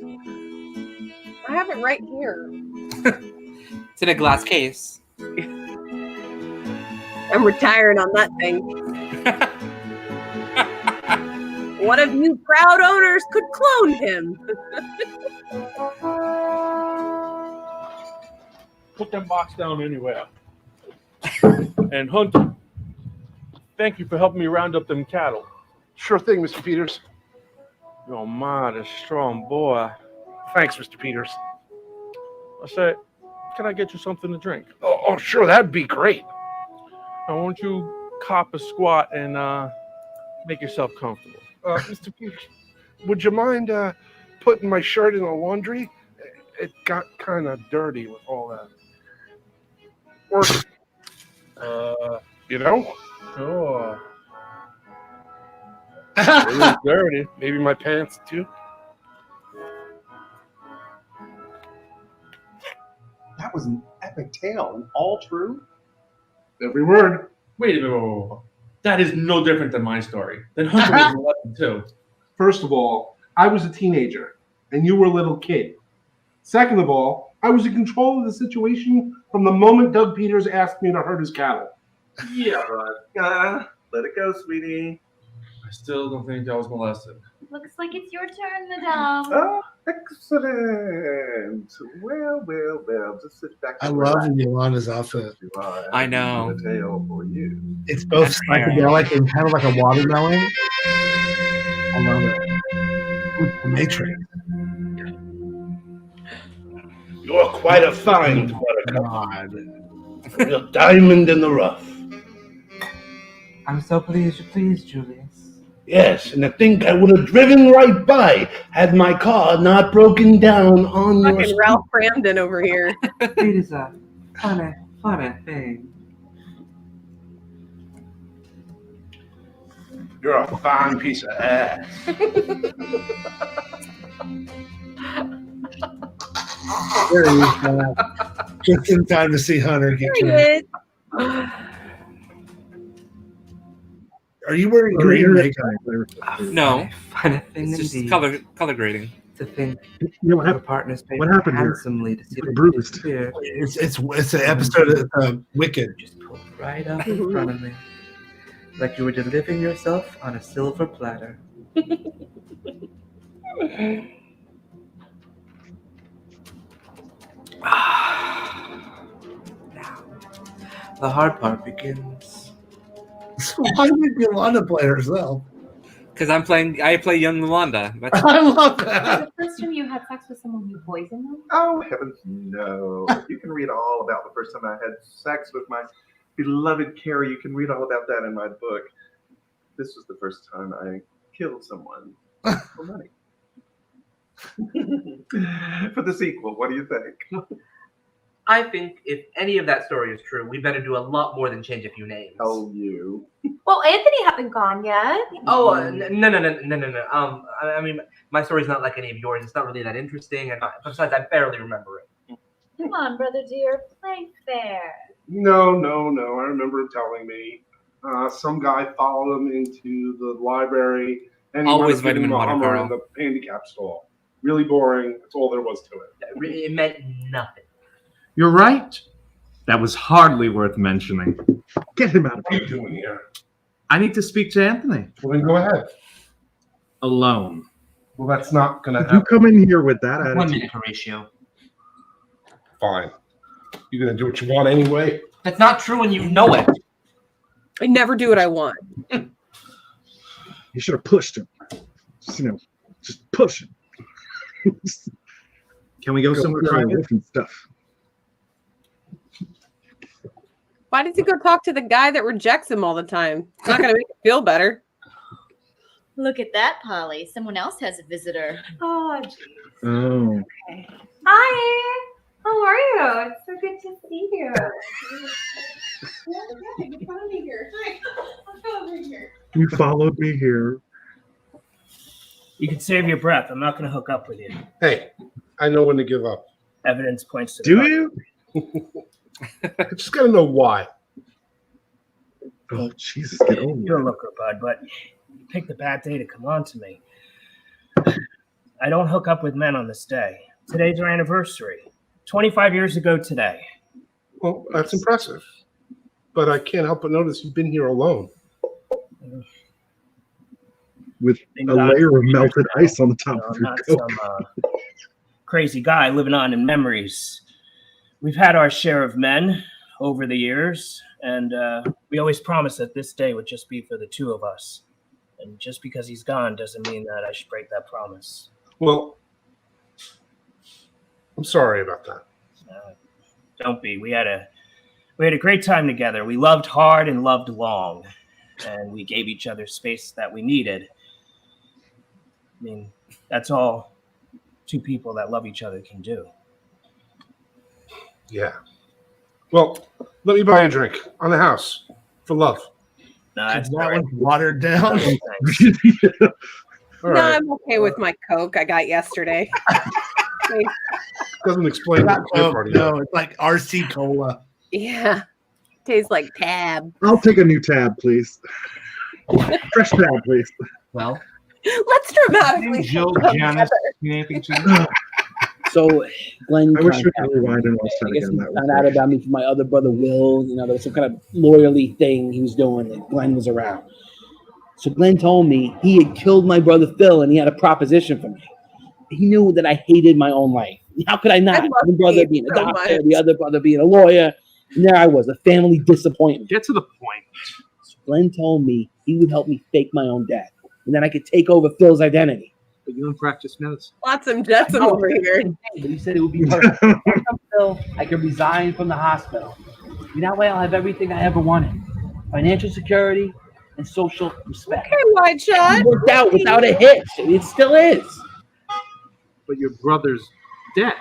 I have it right here. It's in a glass case. I'm retiring on that thing. One of you proud owners could clone him. Put that box down anywhere. And Hunter, thank you for helping me round up them cattle. Sure thing, Mr. Peters. You're my a strong boy. Thanks, Mr. Peters. I said, can I get you something to drink? Oh, sure, that'd be great. I want you cop a squat and make yourself comfortable. Mr. Peters, would you mind putting my shirt in the laundry? It got kind of dirty with all that work. You know? Sure. It was dirty. Maybe my pants too. That was an epic tale, and all true. Every word. Wait a minute. That is no different than my story. Then Hunter was molested too. First of all, I was a teenager, and you were a little kid. Second of all, I was in control of the situation from the moment Doug Peters asked me to herd his cattle. Yeah, but let it go, sweetie. I still don't think I was molested. Looks like it's your turn, madame. Oh, excellent. Well. Just sit back. I love Yolanda's outfit. I know. A tale for you. It's both psychedelic and kind of like a watermelon. I love it. With the Matrix. You're quite a find, Buttercup. A real diamond in the rough. I'm so pleased you pleased, Julius. Yes, and I think I would have driven right by had my car not broken down on your Fucking Ralph Brandon over here. It is a funny thing. You're a fine piece of ass. There he is. Just in time to see Hunter get killed. Are you wearing green makeup? No. Funny thing It's just indeed. color grading. To think what our partners paid what happened here? handsomely to see the Bruised. here. It's an episode of Wicked. Just pulled right up in front of me. Like you were delivering yourself on a silver platter. Now, the hard part begins. So why did Yolanda play herself? Because I play young Luanda. I love Was that. it the first time you had sex with someone who poisoned them? Oh, heavens, no. You can read all about the first time I had sex with my beloved Carrie. You can read all about that in my book. This was the first time I killed someone for money. For the sequel, what do you think? I think if any of that story is true, we better do a lot more than change a few names. Oh, you. Well, Anthony hasn't gone yet. Oh, no. I mean, my story's not like any of yours. It's not really that interesting, and besides, I barely remember it. Come on, brother dear, play fair. No. I remember him telling me some guy followed him into the library and he Always wanted to give him vitamin a water, Hummer Carl. in the handicap stall. Really boring. That's all there was to it. It meant nothing. You're right. That was hardly worth mentioning. Get him out of here. What are you doing here? I need to speak to Anthony. Well, then go ahead. Alone. Well, that's not going to If you happen. come in here with that 1 attitude, minute, Horatio. Fine. You gonna do what you want anyway? That's not true, and you know it. I never do what I want. You should have pushed him. Just push him. Can we go somewhere private? And stuff. Why does he go talk to the guy that rejects him all the time? It's not going to make him feel better. Look at that, Polly. Someone else has a visitor. Oh, geez. Oh. Okay. Hi. How are you? It's so good to see you. You followed me here. Hi. I'm over here. You followed me here. You can save your breath. I'm not going to hook up with you. Hey, I know when to give up. Evidence points to. Do you? I just gotta know why. Oh, Jesus, get over it. You're a looker, bud, but you picked a bad day to come on to me. I don't hook up with men on this day. Today's our anniversary. 25 years ago today. Well, that's impressive. But I can't help but notice you've been here alone. With a layer of melted ice on the top of your not coat. some crazy guy living on in memories. We've had our share of men over the years, and we always promised that this day would just be for the two of us. And just because he's gone doesn't mean that I should break that promise. Well, I'm sorry about that. Don't be. We had a great time together. We loved hard and loved long, and we gave each other space that we needed. I mean, that's all two people that love each other can do. Yeah. Well, let me buy a drink on the house for love. No, that one's watered down. All No, right. I'm okay with my Coke I got yesterday. Doesn't explain Not the Coke, party. no, it's like RC Cola. Yeah. Tastes like Tab. I'll take a new tab, please. Fresh tab, please. Well, let's dramatically. Jill, come Janice, together. you anything to So Glenn, I wish we could rewind and watch that I guess again. he That was found out great. about me from my other brother Will. You know, there was some kind of lawyerly thing he was doing that Glenn was around. So Glenn told me he had killed my brother Phil, and he had a proposition for me. He knew that I hated my own life. How could I not? One brother being a so doctor, much. the other brother being a lawyer, and there I was, a family disappointment. Get to the point. So Glenn told me he would help me fake my own death, and then I could take over Phil's identity. But you in practice medicine. Watson Jetson over here. But he said it would be perfect. Phil, I could resign from the hospital. That way I'll have everything I ever wanted. Financial security and social respect. Okay, Wide Shot. It worked out without a hitch. It still is. But your brother's dead.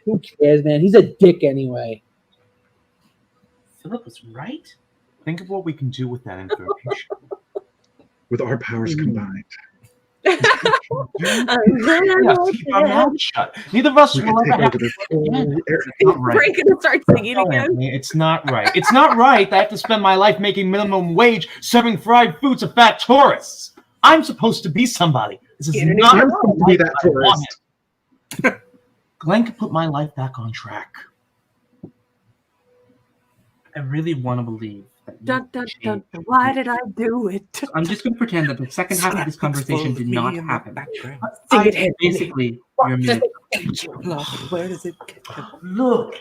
Who cares, man? He's a dick anyway. Philip was right. Think of what we can do with that information. With our powers combined. Yes, keep our mouths shut. Neither of us We will can ever take have over to this whole area. It's not right. Break it and start singing No, again. Anthony, it's not right. It's not right that I have to spend my life making minimum wage serving fried food to fat tourists. I'm supposed to be somebody. This is not I'm supposed to be that I want tourist. it. Glenn could put my life back on track. I really want to believe that you Dun, dun, dun, dun. Why did I do it? I'm just going to pretend that the second half of this conversation did not happen. Sing it, Anthony. Basically, you're mute. Where does it Look,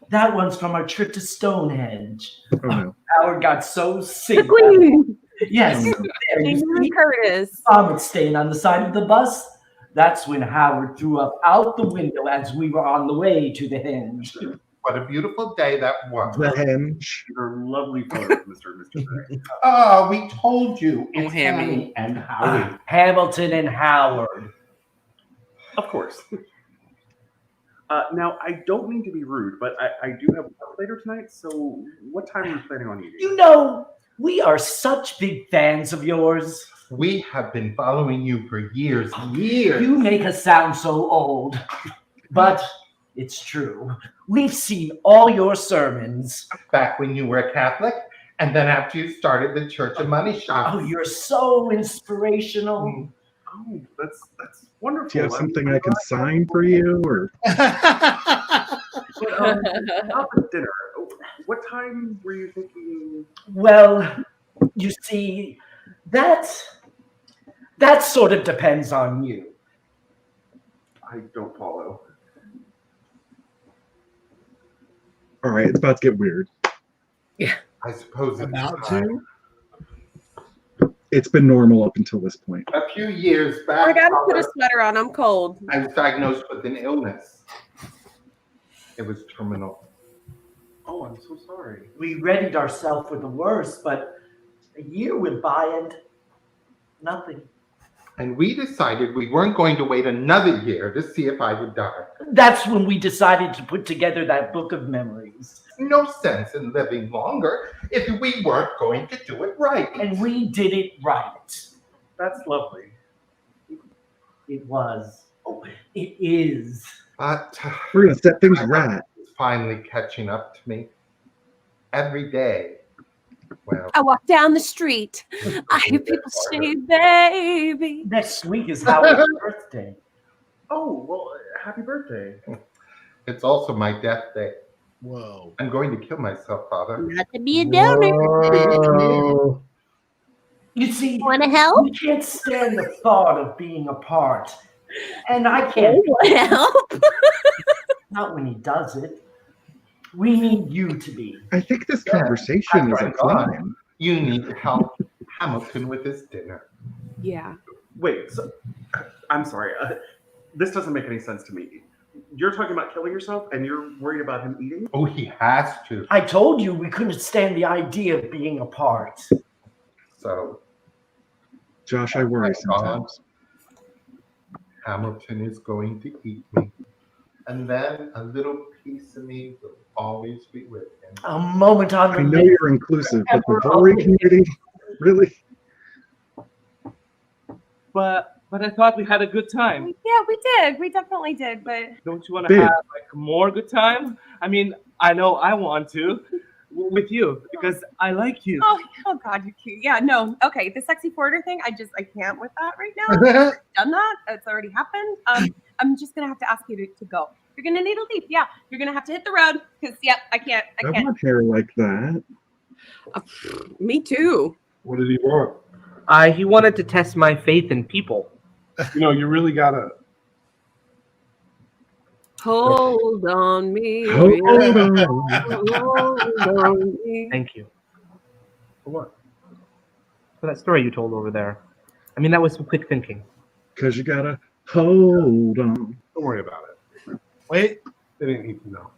that one's from our trip to Stonehenge. Oh, no. Howard got so sick. The Queen. Yes, there you Jamie see. Curtis. Vomit stain on the side of the bus. That's when Howard threw up out the window as we were on the way to the henge. What a beautiful day that was. The henge. Your lovely photos, Mr. Gray. Oh, we told you. It's Hammy and Howard. Hamilton and Howard. Of course. Now, I don't mean to be rude, but I do have work later tonight, so what time are you planning on eating? You know, we are such big fans of yours. We have been following you for years. Years. You make us sound so old. But it's true. We've seen all your sermons. Back when you were a Catholic, and then after you started the Church of Money Shop. Oh, you're so inspirational. Oh, that's wonderful. Do you have something I can sign for you, or? But, not for dinner. What time were you thinking? Well, you see, that sort of depends on you. I don't follow. All right, it's about to get weird. I suppose it's About time. It's been normal up until this point. A few years Oh, I back, gotta put a sweater on. I'm cold. I was diagnosed with an illness. It was terminal. Oh, I'm so sorry. We readied ourselves for the worst, but a year went by and nothing. And we decided we weren't going to wait another year to see if I would die. That's when we decided to put together that book of memories. No sense in living longer if we weren't going to do it right. And we did it right. That's lovely. It was. Oh, it is. But We're gonna set things right. it's finally catching up to me. Every day. Well, I walk down the street. I hear people say, baby. Next week is Howard's birthday. Oh, well, happy birthday. it's also my death day. Whoa. I'm going to kill myself, Father. Not to be a downer. Whoa. You see, Wanna help? we can't stand the thought of being apart. And I can't. Wanna help? Not when he does it. We need you to be. I think this conversation is After a I'm gone, climb. You need to help Hamilton with his dinner. Yeah. Wait, so I'm sorry. This doesn't make any sense to me. You're talking about killing yourself and you're worried about him eating? Oh, he has to. I told you we couldn't stand the idea of being apart. So, Josh, I worry sometimes. Hamilton is going to eat me. And then a little piece of me will always be with him. A moment on the I know you're inclusive, but the furry community, really? But I thought we had a good time. Yeah, we did. We definitely did. But Don't you want to Babe. have like more good time? I mean, I know I want to with you because I like you. oh God, you're cute. Yeah, no. Okay, the sexy porter thing, I can't with that right now. I've done that. It's already happened. I'm just gonna have to ask you to go. You're gonna need to leave. Yeah, you're gonna have to hit the road because I can't. I want hair like that. Me too. What did he want? He wanted to test my faith in people. You know, you really gotta. Hold on me. Hold on. Hold on me. Thank you For what? for that story you told over there. I mean, that was some quick thinking. Because you gotta hold on. Don't worry about it. Wait. They didn't need to know.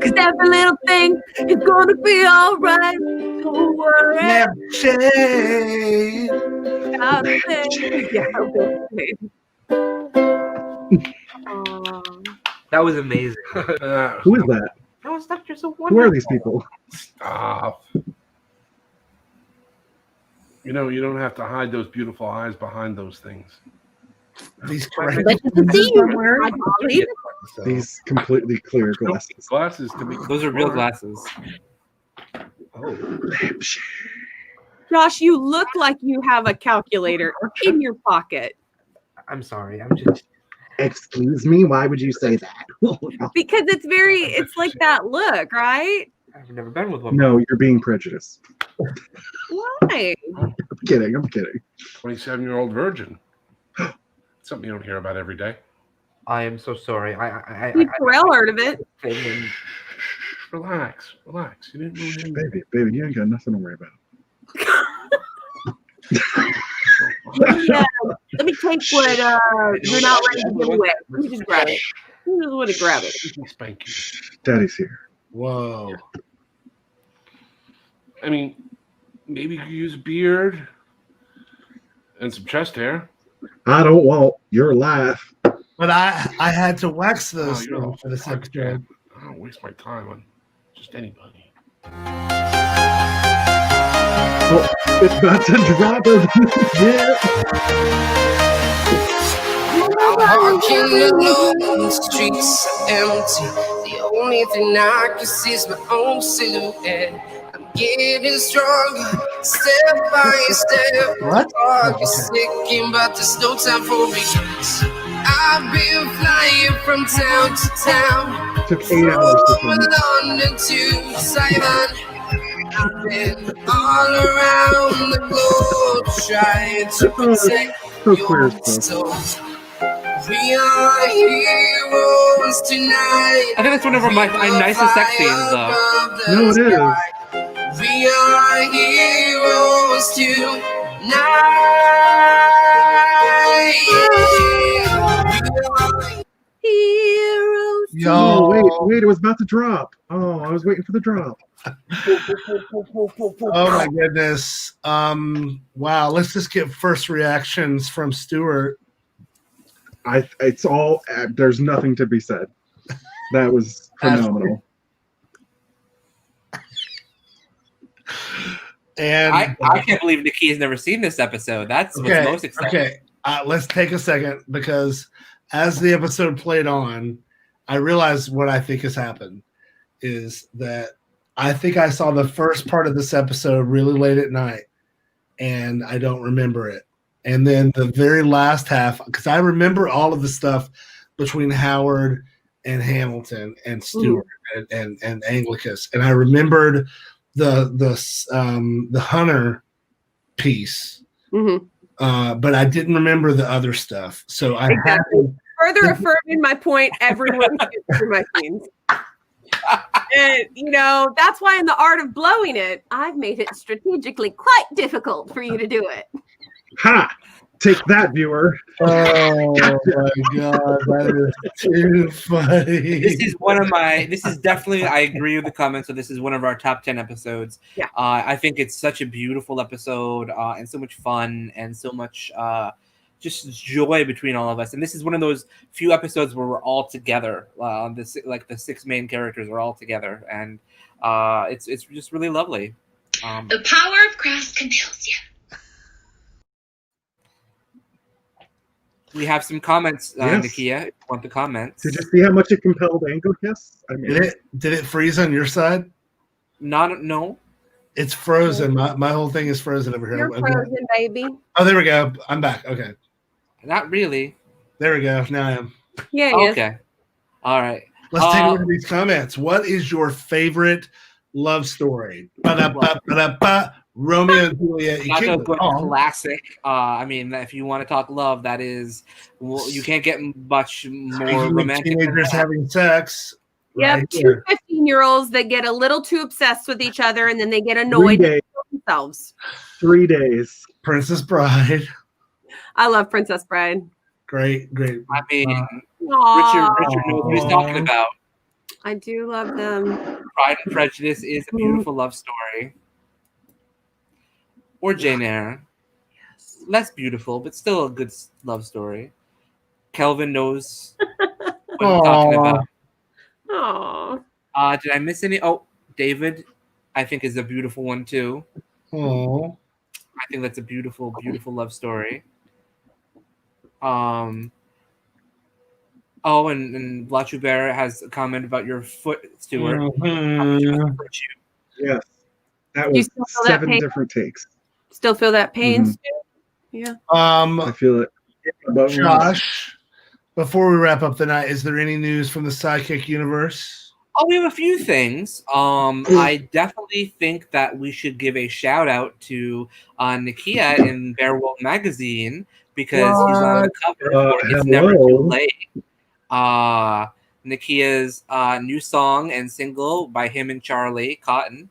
Cause every little thing is gonna be alright. Don't worry. Never change. About a thing. Yeah, okay. That was amazing. Who is that? That was Dr. So Who wonderful. are these people? Stop. You know, you don't have to hide those beautiful eyes behind those things. These correct. See you. These completely clear glasses. Glasses to me. Those are real glasses. Oh. Josh, you look like you have a calculator in your pocket. I'm sorry. I'm just. Excuse me? Why would you say that? Because it's like that look, right? I've never been with one. No, you're being prejudiced. Why? I'm kidding. 27-year-old virgin. Something you don't hear about every day. I am so sorry. Steve Carell heard of it. Relax. You didn't know him. Baby, you ain't got nothing to worry about. Yeah, let me take what you're not ready to give away. Let me just grab it. You just want to grab it. Spank you. Daddy's here. Whoa. I mean, maybe you could use a beard and some chest hair. I don't want your life. But I had to wax those you're things for the sex job. I don't waste my time on just anybody. Oh, it's about to drop it. Yeah. Walking alone, the streets are empty. The only thing I can see is my own silhouette. I'm getting stronger, step by step. What? Dog is sticking, but there's no time for regrets. I've been flying from town to town. Took 8 hours to From film it. London to Taiwan. I've been all around the globe trying to protect So queer your stuff. soul. We are heroes tonight. I think that's one of my nicest sex scenes, though. No, it is. We are heroes tonight. Heroes. Oh, wait, it was about to drop. Oh, I was waiting for the drop. Oh my goodness. Wow, let's just get first reactions from Stuart. It's all, there's nothing to be said. That was phenomenal. And I can't believe Nakia's never seen this episode. That's what's most exciting. Okay, let's take a second, because as the episode played on, I realized what I think has happened is that I think I saw the first part of this episode really late at night, and I don't remember it. And then the very last half, because I remember all of the stuff between Howard and Hamilton and Stuart and Anglicus, and I remembered the Hunter piece, but I didn't remember the other stuff. So I had to, further affirming my point. Everyone gets through my scenes. And, you know, that's why in the art of blowing it, I've made it strategically quite difficult for you to do it. Ha! Take that, viewer. Oh my god, that is too funny. This is definitely, I agree with the comments. So this is one of our top 10 episodes. Yeah. I think it's such a beautiful episode and so much fun and so much just joy between all of us. And this is one of those few episodes where we're all together. The 6 main characters are all together, and it's just really lovely. The power of craft compels you. We have some comments, Yes. Nakia. If you want the comments? Did you see how much it compelled Anglicus? I mean, did it freeze on your side? No. It's frozen. My whole thing is frozen over here. You're frozen, baby. Oh, there we go. I'm back. Okay. Not really. There we go. Now I am. Yeah. Okay. All right. Let's take a look at these comments. What is your favorite love story? Ba-da-ba-ba-da-ba. Romeo and Juliet. You Not can't a go wrong. classic. I mean, if you want to talk love, that is, you can't get much more Speaking of romantic. than teenagers that. having sex. Yep, right two here. 15-year-olds that get a little too obsessed with each other, and then they get annoyed days. with themselves. 3 days. Princess Bride. I love Princess Bride. Great. I mean, Aw. Richard knows what he's talking about. I do love them. Pride and Prejudice is a beautiful love story. Or Jane Eyre. Yes. Less beautiful, but still a good love story. Kelvin knows what I'm talking about. Aww. Did I miss any? Oh, David, I think is a beautiful one too. Oh. I think that's a beautiful, beautiful love story. Oh, and Blachubert has a comment about your foot, Stuart. Yes. That You was still feel that 7 pain? different takes. Still feel that pain, Mhm. Stu? Yeah. I feel it. But Josh, before we wrap up the night, is there any news from the SideKick universe? Oh, we have a few things. I definitely think that we should give a shout out to Nakia in Bear World magazine because he's on the cover for It's Never Too hello. Late. Nakia's new song and single by him and Charlie Cotton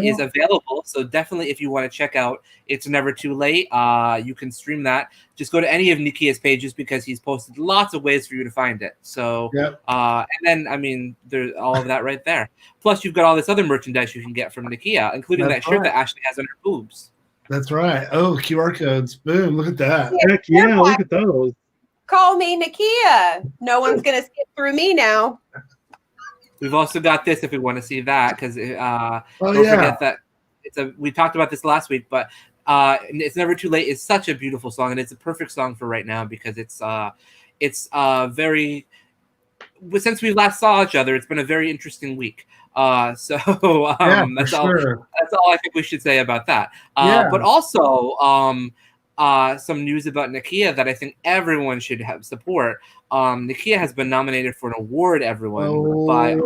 is available. So definitely, if you want to check out It's Never Too Late, you can stream that. Just go to any of Nakia's pages because he's posted lots of ways for you to find it. So, and then, I mean, there's all of that right there. Plus, you've got all this other merchandise you can get from Nakia, including That's that shirt right. that Ashley has on her boobs. That's right. Oh, QR codes. Boom. Look at that. Heck yeah, look at those. Call me Nakia. No one's going to skip through me now. We've also got this if we want to see that because don't yeah. forget that we talked about this last week, but It's Never Too Late is such a beautiful song, and it's a perfect song for right now because it's very. Since we last saw each other, it's been a very interesting week. That's all. That's all I think we should say about that. But also, some news about Nakia that I think everyone should have support. Nakia has been nominated for an award. Everyone by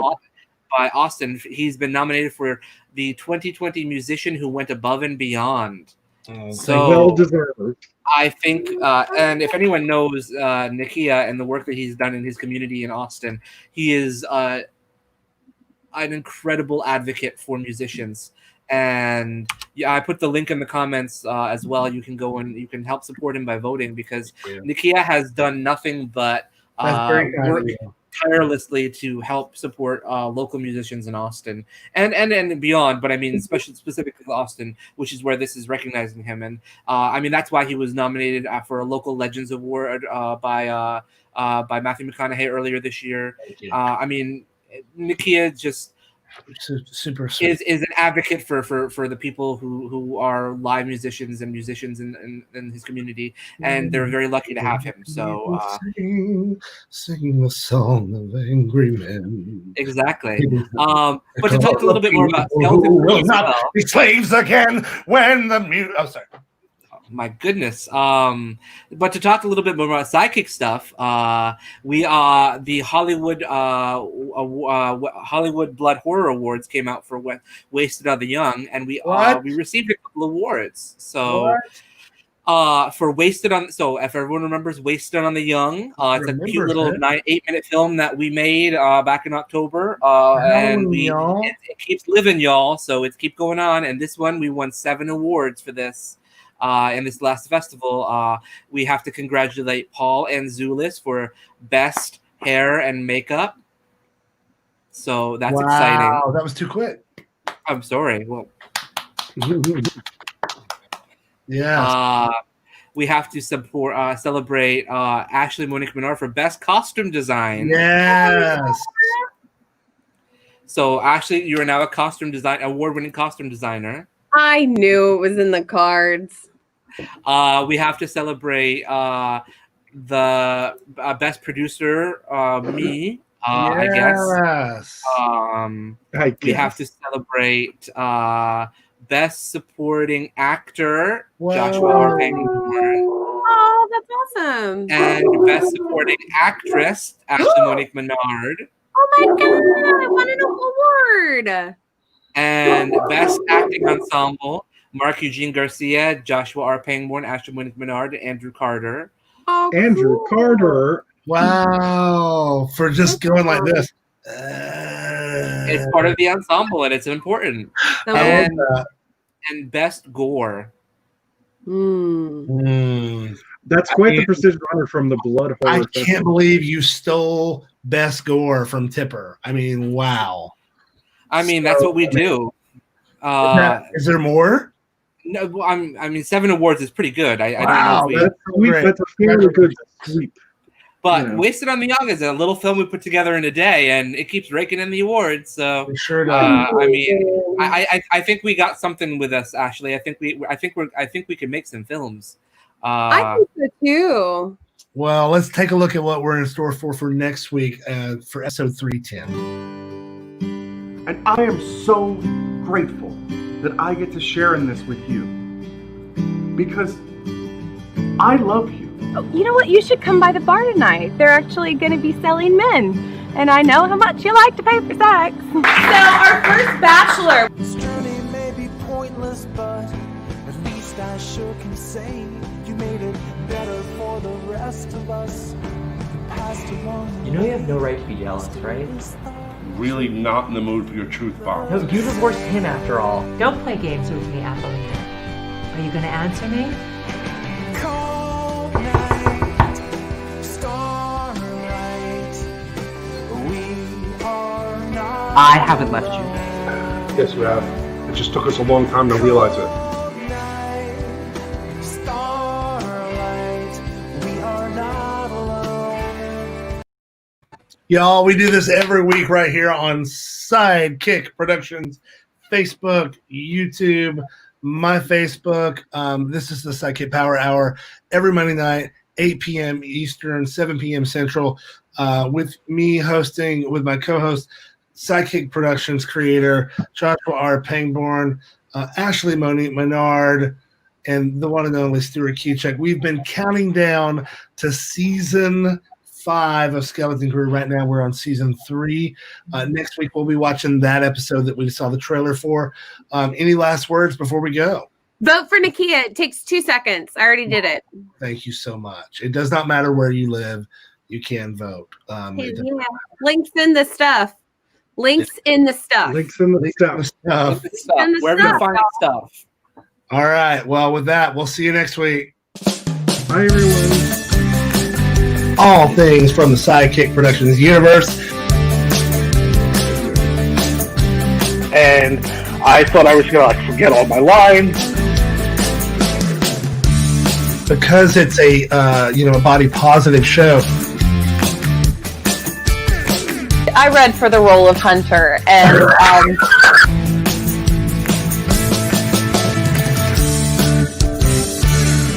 Austin. He's been nominated for the 2020 Musician Who Went Above and Beyond. So well deserved. I think, and if anyone knows Nakia and the work that he's done in his community in Austin, he is an incredible advocate for musicians. And yeah, I put the link in the comments as well. You can go and you can help support him by voting, because Nakia has done nothing but work tirelessly to help support local musicians in Austin and beyond. But I mean, specifically Austin, which is where this is recognizing him. And I mean, that's why he was nominated for a Local Legends Award by Matthew McConaughey earlier this year. I mean, Nakia just super is an advocate for the people who are live musicians and musicians in his community, and they're very lucky to have him. So singing the song of angry men. Exactly. But to talk a little bit more about Skeleton will not be slaves again when the sorry. My goodness. But to talk a little bit more about SideKick stuff, we the Hollywood Blood Horror Awards came out for Wasted on the Young, and we received a couple awards. So for Wasted on, so if everyone remembers Wasted on the Young, it's a cute little 8-minute film that we made back in October, and it keeps living, y'all. So it's keep going on, and this one we won 7 awards for this. In this last festival, we have to congratulate Paul and Zulis for Best Hair and Makeup. So that's exciting. Wow, that was too quick. I'm sorry. Well, yeah. We have to celebrate Ashley Monique Menard for Best Costume Design. Yes. So Ashley, you are now a award-winning costume designer. I knew it was in the cards. We have to celebrate the best producer, me, I guess. We have to celebrate best supporting actor, Joshua R. Oh, that's awesome. And best supporting actress, Ashley Monique Menard. Oh my God, I won an award. And Best Acting Ensemble, Mark Eugene Garcia, Joshua R. Pangborn, Ashley Monique Menard, and Andrew Carter. Oh, Andrew Carter. Wow. For just going like this. It's part of the ensemble, and it's important. And Best Gore. That's quite the precision honor from the Blood Horror. I can't believe you stole Best Gore from Tipper. I mean, wow. I mean, that's what we do. Is there more? No, I mean, 7 awards is pretty good. I don't know if that's a fairly good sweep. But Wasted on the Young is a little film we put together in a day, and it keeps raking in the awards. So sure does. I mean, I think we got something with us, Ashley. I think we can make some films. I think so too. Well, let's take a look at what we're in store for next week for episode 310. And I am so grateful that I get to share in this with you, because I love you. Oh, you know what? You should come by the bar tonight. They're actually going to be selling men, and I know how much you like to pay for sex. So our first bachelor. This journey may be pointless, but at least I sure can say you made it better for the rest of us. You know you have no right to be jealous, right? Really not in the mood for your truth bomb. No, you divorced him after all. Don't play games with me, Evelyn. Are you going to answer me? Cold night, starlight, we are not. I haven't left you. Yes, you have. It just took us a long time to realize it. Y'all, we do this every week right here on SideKick Productions, Facebook, YouTube, my Facebook. This is the SideKick Power Hour every Monday night, 8 p.m. Eastern, 7 p.m. Central, with me hosting with my co-host, SideKick Productions creator, Joshua R. Pangborn, Ashley Monique Menard, and the one and only Stuart Kiczek. We've been counting down to season 5 of Skeleton Crew. Right now we're on season 3. Next week we'll be watching that episode that we saw the trailer for. Any last words before we go? Vote for Nakia. It takes 2 seconds. I already did it. Thank you so much. It does not matter where you live. You can vote. Links in the stuff. Links in the stuff. Links in the stuff. Wherever you find stuff. All right. Well, with that, we'll see you next week. Bye, everyone. All things from the SideKick Productions universe. And I thought I was gonna like forget all my lines. Because it's a a body positive show. I read for the role of Hunter, and